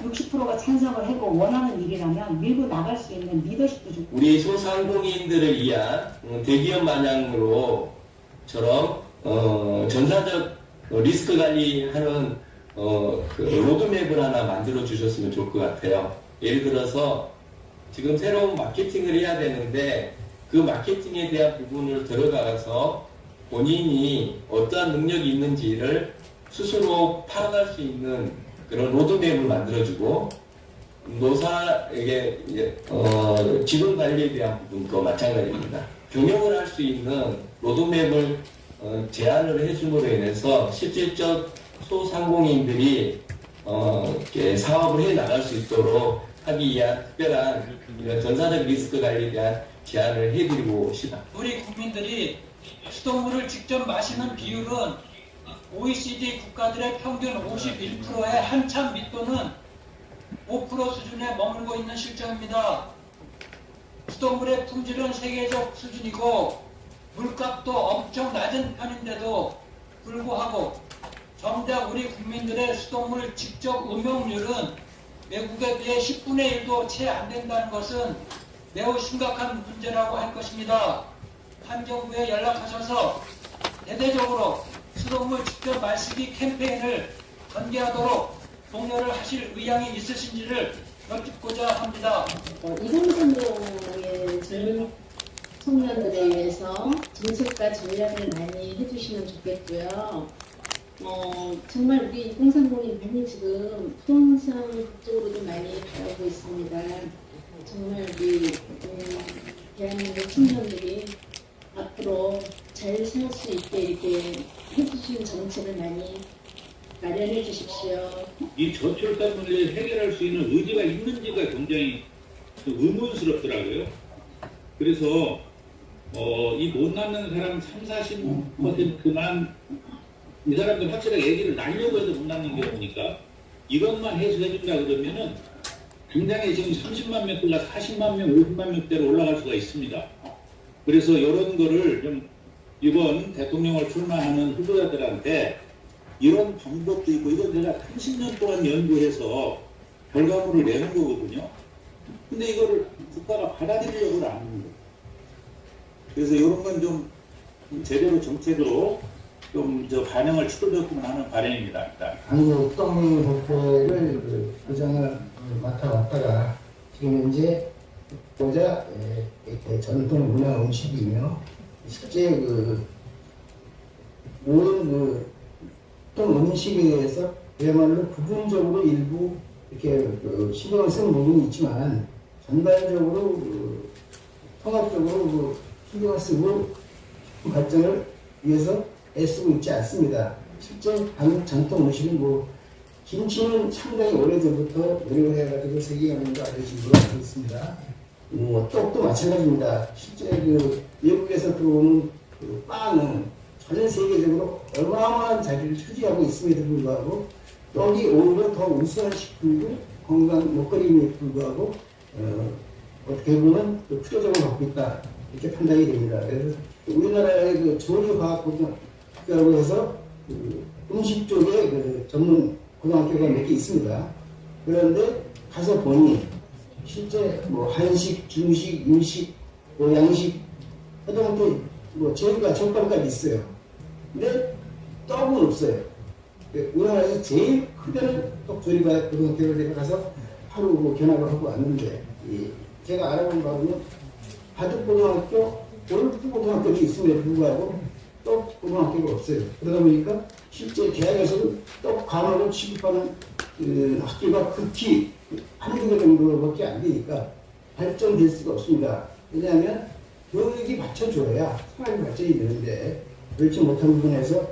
60%가 찬성을 하고 원하는 일이라면 밀고 나갈 수 있는 리더십도 좋고 우리 소상공인들을 위한 대기업 마냥으로처럼 전사적 리스크 관리하는 그 로드맵을 하나 만들어 주셨으면 좋을 것 같아요. 예를 들어서 지금 새로운 마케팅을 해야 되는데 그 마케팅에 대한 부분을 들어가서 본인이 어떠한 능력이 있는지를 스스로 파악할 수 있는 그런 로드맵을 만들어주고 노사에게 지분 관리에 대한 부분도 마찬가지입니다. 경영을 할 수 있는 로드맵을 제안을 해줌으로 인해서 실질적 소상공인들이 사업을 해 나갈 수 있도록 하기 위한 특별한 전사적 리스크 관리에 대한 제안을 해드리고 싶습니다. 우리 국민들이 수돗물을 직접 마시는 비율은 OECD 국가들의 평균 51%에 한참 밑도는 5% 수준에 머물고 있는 실정입니다. 수돗물의 품질은 세계적 수준이고 물값도 엄청 낮은 편인데도 불구하고 정작 우리 국민들의 수돗물 직접 음용률은 외국에 비해 10분의 1도 채 안 된다는 것은 매우 심각한 문제라고 할 것입니다. 한 정부에 연락하셔서 대대적으로 수돗물 직접 마시기 캠페인을 전개하도록 독려를 하실 의향이 있으신지를 여쭙고자 합니다. 2030의 젊은 청년들에 의해서 정책과 전략을 많이 해주시면 좋겠고요. 정말 우리 2030이 많이 지금 부동산 그쪽으로도 많이 바라고 있습니다. 정말 우리 대한민국 청년들이 앞으로 잘 살 수 있게 이렇게 해주시는 정책을 많이 마련해 주십시오. 이 저출산 문제를 해결할 수 있는 의지가 있는지가 굉장히 의문스럽더라고요. 그래서 이 못 낳는 사람 30-40%만 이 사람들 확실하게 얘기를 낳으려고 해도 못 낳는 경우니까 이것만 해소해준다 그러면은 굉장히 지금 30만 명대가 40만 명, 50만 명대로 올라갈 수가 있습니다. 그래서 이런 거를 좀 이번 대통령을 출마하는 후보자들한테 이런 방법도 있고 이건 제가 30년 동안 연구해서 결과물을 내는 거거든요. 근데 이거를 국가가 받아들이려고 안 하는 거예요. 그래서 이런 건 좀 제대로 정책으로 좀 반영을 시켜줬으면 하는 바람입니다. 일단. 한국동 협회를 부장을 맡아왔다가 지금 이제 보자 전통 문화 음식이며 실제 모든 어떤 음식에 대해서 그야말로 부분적으로 일부 이렇게 신경을 쓰는 부분이 있지만 전반적으로 통합적으로 신경을 쓰고 발전을 위해서 애쓰고 있지 않습니다. 실제 한국 전통 음식은 김치는 상당히 오래전부터 노력을 해가지고 세계적으로 알려진 걸로 알고 있습니다. 떡도 마찬가지입니다. 실제 외국에서 들어오는 빵은 전 세계적으로 어마어마한 자리를 차지하고 있음에도 불구하고 떡이 오히려 더 우수한 식품이고 건강 먹거리임에도 불구하고 어떻게 보면 투자적으로 갖고 있다 이렇게 판단이 됩니다. 그래서 우리나라의 조류과학고등학교라고 해서 음식 쪽에 전문 고등학교가 몇 개 있습니다. 그런데 가서 보니 실제 뭐 한식, 중식, 일식, 뭐 양식, 하다못해 뭐 제육과 족발까지 있어요. 근데 떡은 없어요. 우리나라에서 제일 크다는 떡조리가 고등학교를 내가 가서 하루 뭐 견학을 하고 왔는데, 제가 알아본 바로는 바둑고등학교, 골프고등학교도 있음에도 불구하고 떡고등학교가 없어요. 그러다 보니까 실제 대학에서는 떡 과목을 취급하는 그 학교가 극히 한두 개 정도밖에 안 되니까 발전될 수가 없습니다. 왜냐하면 교육이 받쳐줘야 생활이 발전이 되는데, 그렇지 못한 부분에서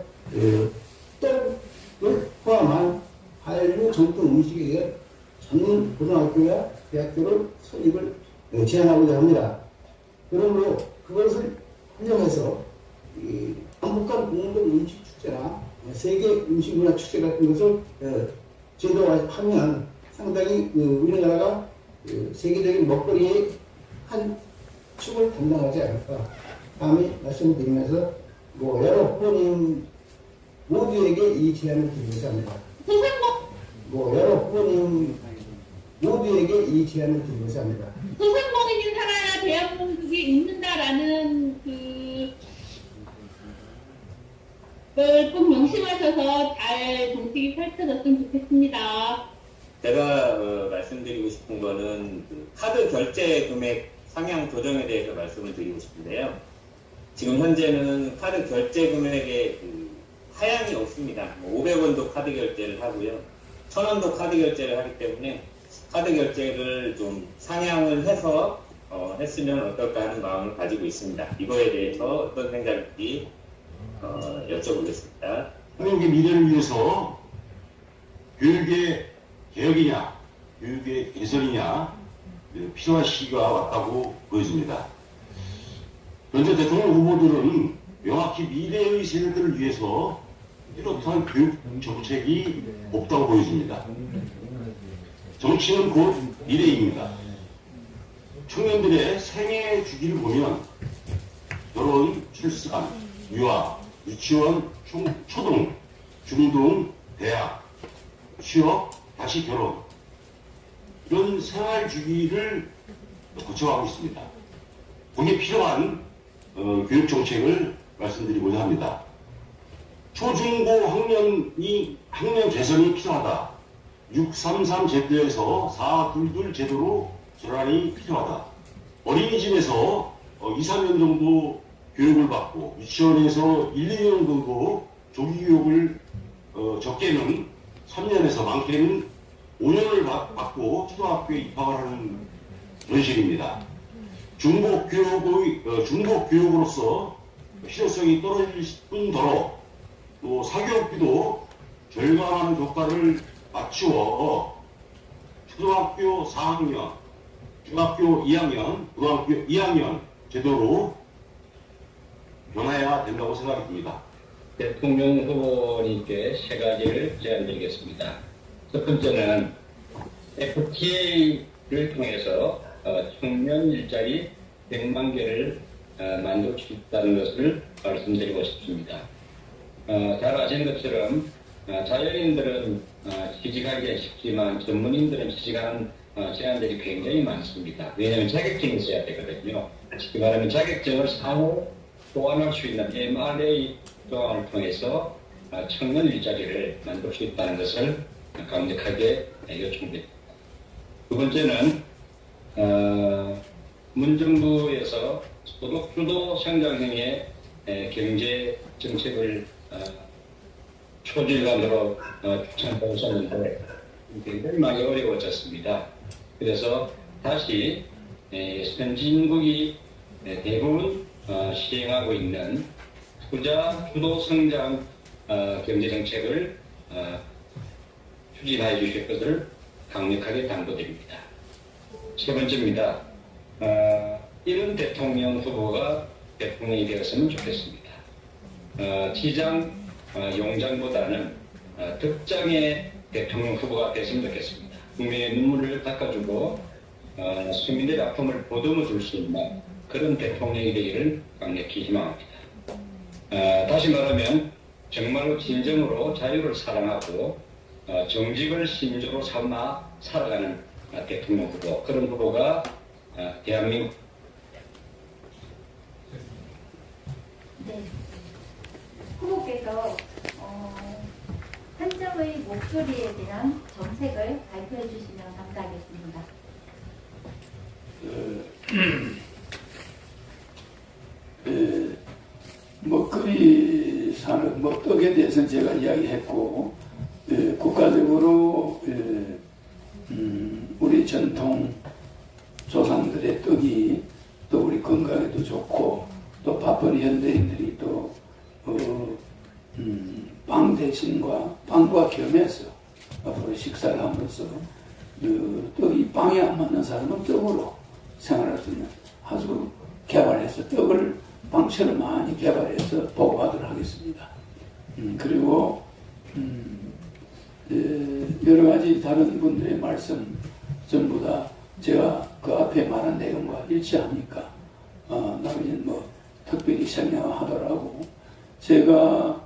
떡을 포함한 한류 전통 음식에 대한 전문 고등학교와 대학교를 설립을 제안하고자 합니다. 그러므로 그것을 활용해서 한국간 공동 음식 축제나 세계 음식 문화 축제 같은 것을 제도화하면 상당히 우리나라가 세계적인 먹거리의 한 축을 담당하지 않을까. 다음에 말씀드리면서 뭐 여러 후보님 모두에게 이 제안을 드리고자 합니다. 뭐 여러 후보님 모두에게 이 제안을 드리고자 합니다. 소상공인이 살아야 대한민국이 웃는다라는 그걸 꼭 명심하셔서 잘 정책이 펼쳐졌으면 좋겠습니다. 제가 말씀드리고 싶은 거는 카드 결제 금액 상향 조정에 대해서 말씀을 드리고 싶은데요. 지금 현재는 카드 결제 금액에 하향이 없습니다. 500원도 카드 결제를 하고요. 1000원도 카드 결제를 하기 때문에 카드 결제를 좀 상향을 해서 했으면 어떨까 하는 마음을 가지고 있습니다. 이거에 대해서 어떤 생각인지 여쭤보겠습니다. 한국의 미래를 위해서 교육의 개혁이냐, 교육의 개선이냐 필요한 시기가 왔다고 보여집니다. 현재 대통령 후보들은 명확히 미래의 세대들을 위해서 뚜렷한 교육 정책이 없다고 보여집니다. 정치는 곧 미래입니다. 청년들의 생애 주기를 보면 결혼, 출산, 유아, 유치원, 초등, 중등, 대학, 취업, 다시 결혼 이런 생활 주기를 거쳐가고 있습니다. 거기에 필요한 교육 정책을 말씀드리고자 합니다. 초중고 학년 개선이 필요하다. 633 제도에서 422 제도로 전환이 필요하다. 어린이집에서 2, 3년 정도 교육을 받고 유치원에서 1, 2년 정도 조기 교육을 적게는 3년에서 많게는 5년을 받고 초등학교에 입학을 하는 현실입니다. 중복 교육으로서 실효성이 떨어질 뿐더러 또 사교육비도 절감하는 효과를 맞추어 초등학교 4학년, 중학교 2학년, 고등학교 2학년 제도로 변화해야 된다고 생각이 듭니다. 대통령 후보님께 세 가지를 제안드리겠습니다. 첫 번째는 FTA를 통해서 청년 일자리 100만 개를 만들 수 있다는 것을 말씀드리고 싶습니다. 잘 아시는 것처럼 자연인들은 취직하기가 쉽지만 전문인들은 취직하는 제한들이 굉장히 많습니다. 왜냐하면 자격증이 있어야 되거든요. 쉽게 말하면 자격증을 상호 보완할 수 있는 MRA 조항을 통해서 청년 일자리를 만들 수 있다는 것을 강력하게 요청드립니다. 두 번째는 문정부에서 소득주도 성장형의 경제 정책을 초질감으로 추천하고 있었는데 굉장히 많이 어려워졌습니다. 그래서 다시 선진국이 대부분 시행하고 있는 투자 주도 성장 경제 정책을 추진해 주실 것을 강력하게 당부드립니다. 세 번째입니다. 이런 대통령 후보가 대통령이 되었으면 좋겠습니다. 시장 용장보다는 득장의 대통령 후보가 됐으면 좋겠습니다. 국민의 눈물을 닦아주고 시민들의 아픔을 보듬어 줄 수 있는 그런 대통령이 되기를 강력히 희망합니다. 다시 말하면 정말로 진정으로 자유를 사랑하고 정직을 신조로 삼아 살아가는 대통령 후보, 그런 후보가 대한민국. 네. 후보께서 한정의 목소리에 대한 정책을 발표해 주시면 감사하겠습니다. 먹거리 산업, 떡에 대해서는 제가 이야기했고, 국가적으로 우리 전통 조상들의 떡이 또 우리 건강에도 좋고, 또 바쁜 현대인들이 또 빵 대신과 빵과 겸해서 앞으로 식사를 함으로써 떡이 빵에 안 맞는 사람은 떡으로 생활할 수 있는 아주 개발해서 떡을 빵처럼 많이 개발해서 보고하도록 하겠습니다. 그리고 여러 가지 다른 분들의 말씀 전부 다 제가 그 앞에 말한 내용과 일치하니까 나머지는 특별히 설명하더라고. 제가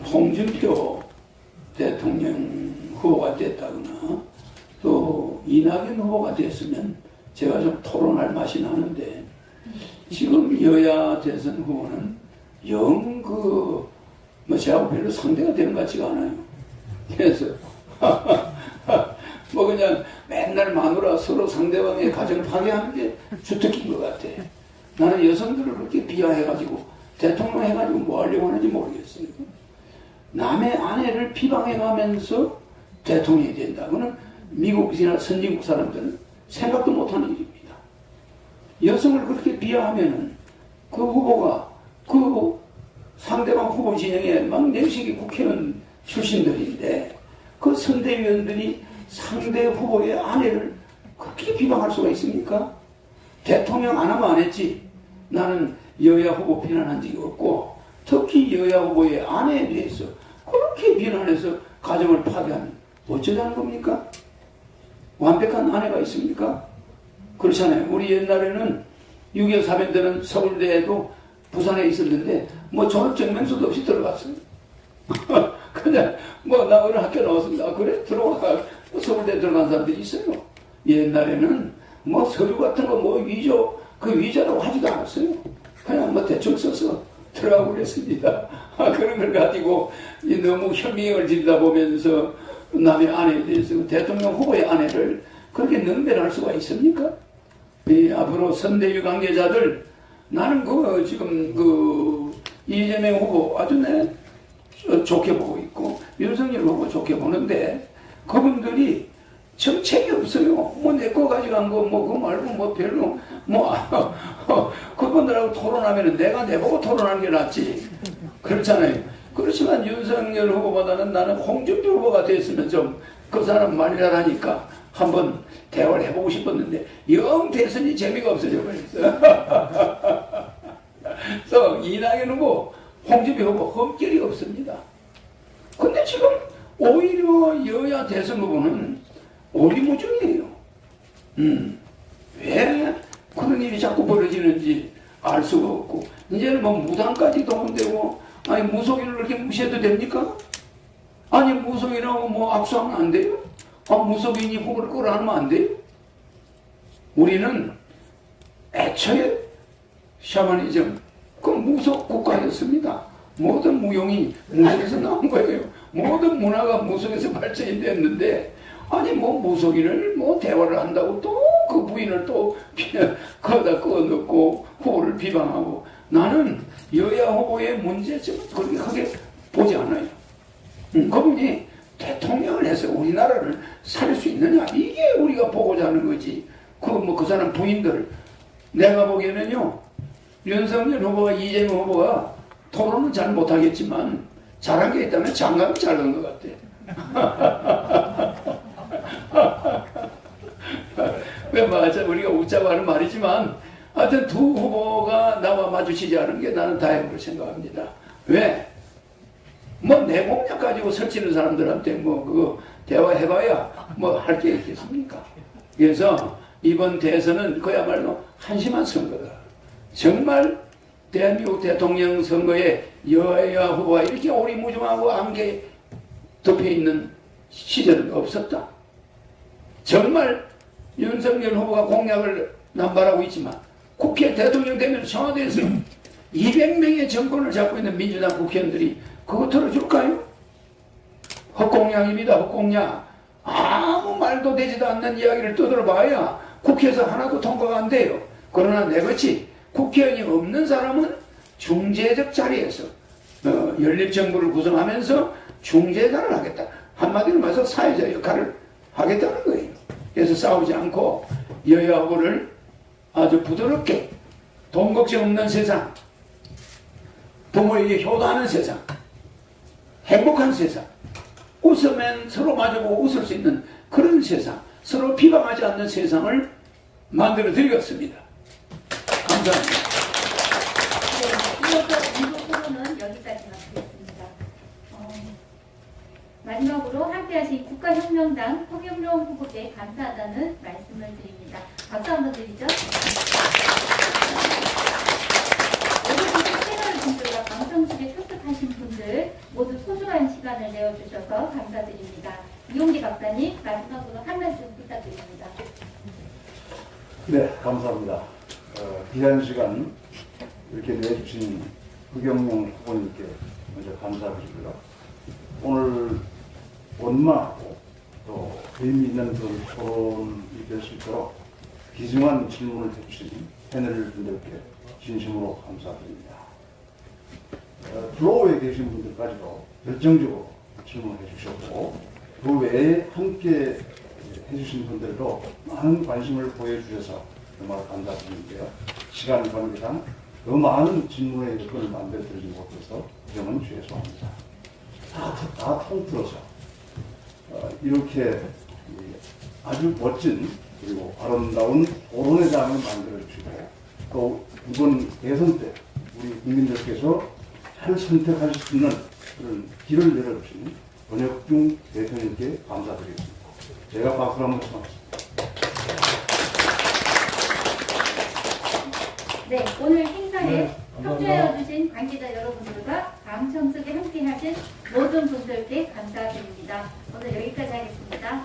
홍준표 대통령 후보가 됐다거나 또 이낙연 후보가 됐으면 제가 좀 토론할 맛이 나는데, 지금 여야 대선 후보는 영 제하고 별로 상대가 되는 것 같지가 않아요. 그래서 그냥 맨날 마누라 서로 상대방의 가정을 파괴하는 게 주특기인 것 같아. 나는 여성들을 그렇게 비하해가지고 대통령 해가지고 뭐 하려고 하는지 모르겠어요. 남의 아내를 비방해가면서 대통령이 된다. 그거는 미국이나 선진국 사람들은 생각도 못하는 일입니다. 여성을 그렇게 비하하면은 그 후보가 그 상대방 후보 진영에 막 내식이 국회의원 출신들인데 그 선대위원들이 상대 후보의 아내를 그렇게 비방할 수가 있습니까? 대통령 안 하면 안 했지. 나는 여야 후보 비난한 적이 없고, 특히 여야 후보의 아내에 대해서 그렇게 비난해서 가정을 파괴하면 어쩌자는 겁니까? 완벽한 아내가 있습니까? 그렇잖아요. 우리 옛날에는 6.25 사변 서울대에도 부산에 있었는데 졸업증명서도 없이 들어갔어요. 그냥 나 오늘 학교 나왔습니다. 그래? 들어가. 서울대 들어간 사람들이 있어요. 옛날에는 서류 같은 거 위조, 그 위조라고 하지도 않았어요. 그냥 대충 써서 들어가고 그랬습니다. 그런 걸 가지고 너무 혐의를 지르다 보면서 남의 아내에 대해서 대통령 후보의 아내를 그렇게 능멸할 수가 있습니까? 앞으로 선대위 관계자들, 나는 지금 이재명 후보 아주 좋게 보고 있고, 윤석열 후보 좋게 보는데, 그분들이 정책이 없어요. 내 거 가져간 거, 그거 말고 별로, 그분들하고 토론하면 내가 내보고 토론하는 게 낫지. 그렇잖아요. 그렇지만 윤석열 후보보다는 나는 홍준표 후보가 됐으면 좀 그 사람 말이라 하니까 한번 대화를 해보고 싶었는데, 영 대선이 재미가 없어져 버렸어. 그래서 이낙연 후보, 홍준표 후보 흠결이 없습니다. 근데 지금 오히려 여야 대선 후보는 오리무중이에요. 왜 그런 일이 자꾸 벌어지는지 알 수가 없고, 이제는 무당까지 동원되고, 무속인을 그렇게 무시해도 됩니까? 무속인하고 악수하면 안 돼요? 무속인이 후보를 끌어안으면 안 돼요? 우리는 애초에 샤머니즘, 무속 국가였습니다. 모든 무용이 무속에서 나온 거예요. 모든 문화가 무속에서 발전이 됐는데, 무속인을 대화를 한다고 또 그 부인을 또 거기다 꺼넣고 후보를 비방하고, 나는 여야 후보의 문제점은 그렇게 크게 보지 않아요. 그분이 대통령을 해서 우리나라를 살릴 수 있느냐, 이게 우리가 보고자 하는 거지. 그 사람 부인들, 내가 보기에는요, 윤석열 후보와 이재명 후보가 토론은 잘 못하겠지만 잘한 게 있다면 장갑이 잘한 것 같아. 우리가 웃자고 하는 말이지만, 하여튼 두 후보가 나와 마주치지 않은 게 나는 다행으로 생각합니다. 왜? 내 공약 가지고 설치는 사람들한테 그거 대화해봐야 할 게 있겠습니까? 그래서 이번 대선은 그야말로 한심한 선거다. 정말 대한민국 대통령 선거에 여야 후보가 이렇게 오리무중하고 안개 덮여있는 시절은 없었다. 정말 윤석열 후보가 공약을 남발하고 있지만 국회 대통령 되면 청와대에서 200명의 정권을 잡고 있는 민주당 국회의원들이 그거 들어줄까요? 헛공약입니다. 헛공약. 아무 말도 되지도 않는 이야기를 떠들어봐야 국회에서 하나도 통과가 안 돼요. 그러나 내같이 국회의원이 없는 사람은 중재적 자리에서 연립정부를 구성하면서 중재자를 하겠다. 한마디로 말해서 사회자 역할을 하겠다는 거예요. 그래서 싸우지 않고 여야 후보를 아주 부드럽게 돈 걱정 없는 세상, 부모에게 효도하는 세상, 행복한 세상, 웃으면 서로 마주보고 웃을 수 있는 그런 세상, 서로 비방하지 않는 세상을 만들어 드리겠습니다. 감사합니다. 네, 이어서 인도 토론은 여기까지 마치겠습니다. 마지막으로 함께하신 국가혁명당 허경영 후보께 감사하다는 말씀을 드립니다. 박수 한번 드리죠. 오늘 패널 분들과 방송국에 출석하신 분들 모두 소중한 시간을 내어주셔서 감사드립니다. 이용기 박사님 마지막으로 한 말씀 부탁드립니다. 네, 감사합니다. 귀한 시간 이렇게 내주신 허경영 후보님께 먼저 감사드리고요. 오늘 원만하고 또 의미 있는 그런 토론이 될 수 있도록 귀중한 질문을 해주신 패널 분들께 진심으로 감사드립니다. 플로우에 계신 분들까지도 결정적으로 질문을 해주셨고 그 외에 함께 해주신 분들도 많은 관심을 보여주셔서 정말 감사드리는데요. 시간 관계상 더 많은 질문의 여건을 만들어드리지 못해서 그 점은 죄송합니다. 다 통틀어서 이렇게 아주 멋진 그리고 아름다운 토론의 장을 만들어주시고 또 이번 대선 때 우리 국민들께서 잘 선택할 수 있는 그런 길을 열어주신 권혁중 대표님께 감사드리겠습니다. 제가 박수를 한번 쳐봤습니다. 네, 오늘 행사에 협조해주신 관계자 여러분들과 방청석에 함께하신 모든 분들께 감사드립니다. 오늘 여기까지 하겠습니다.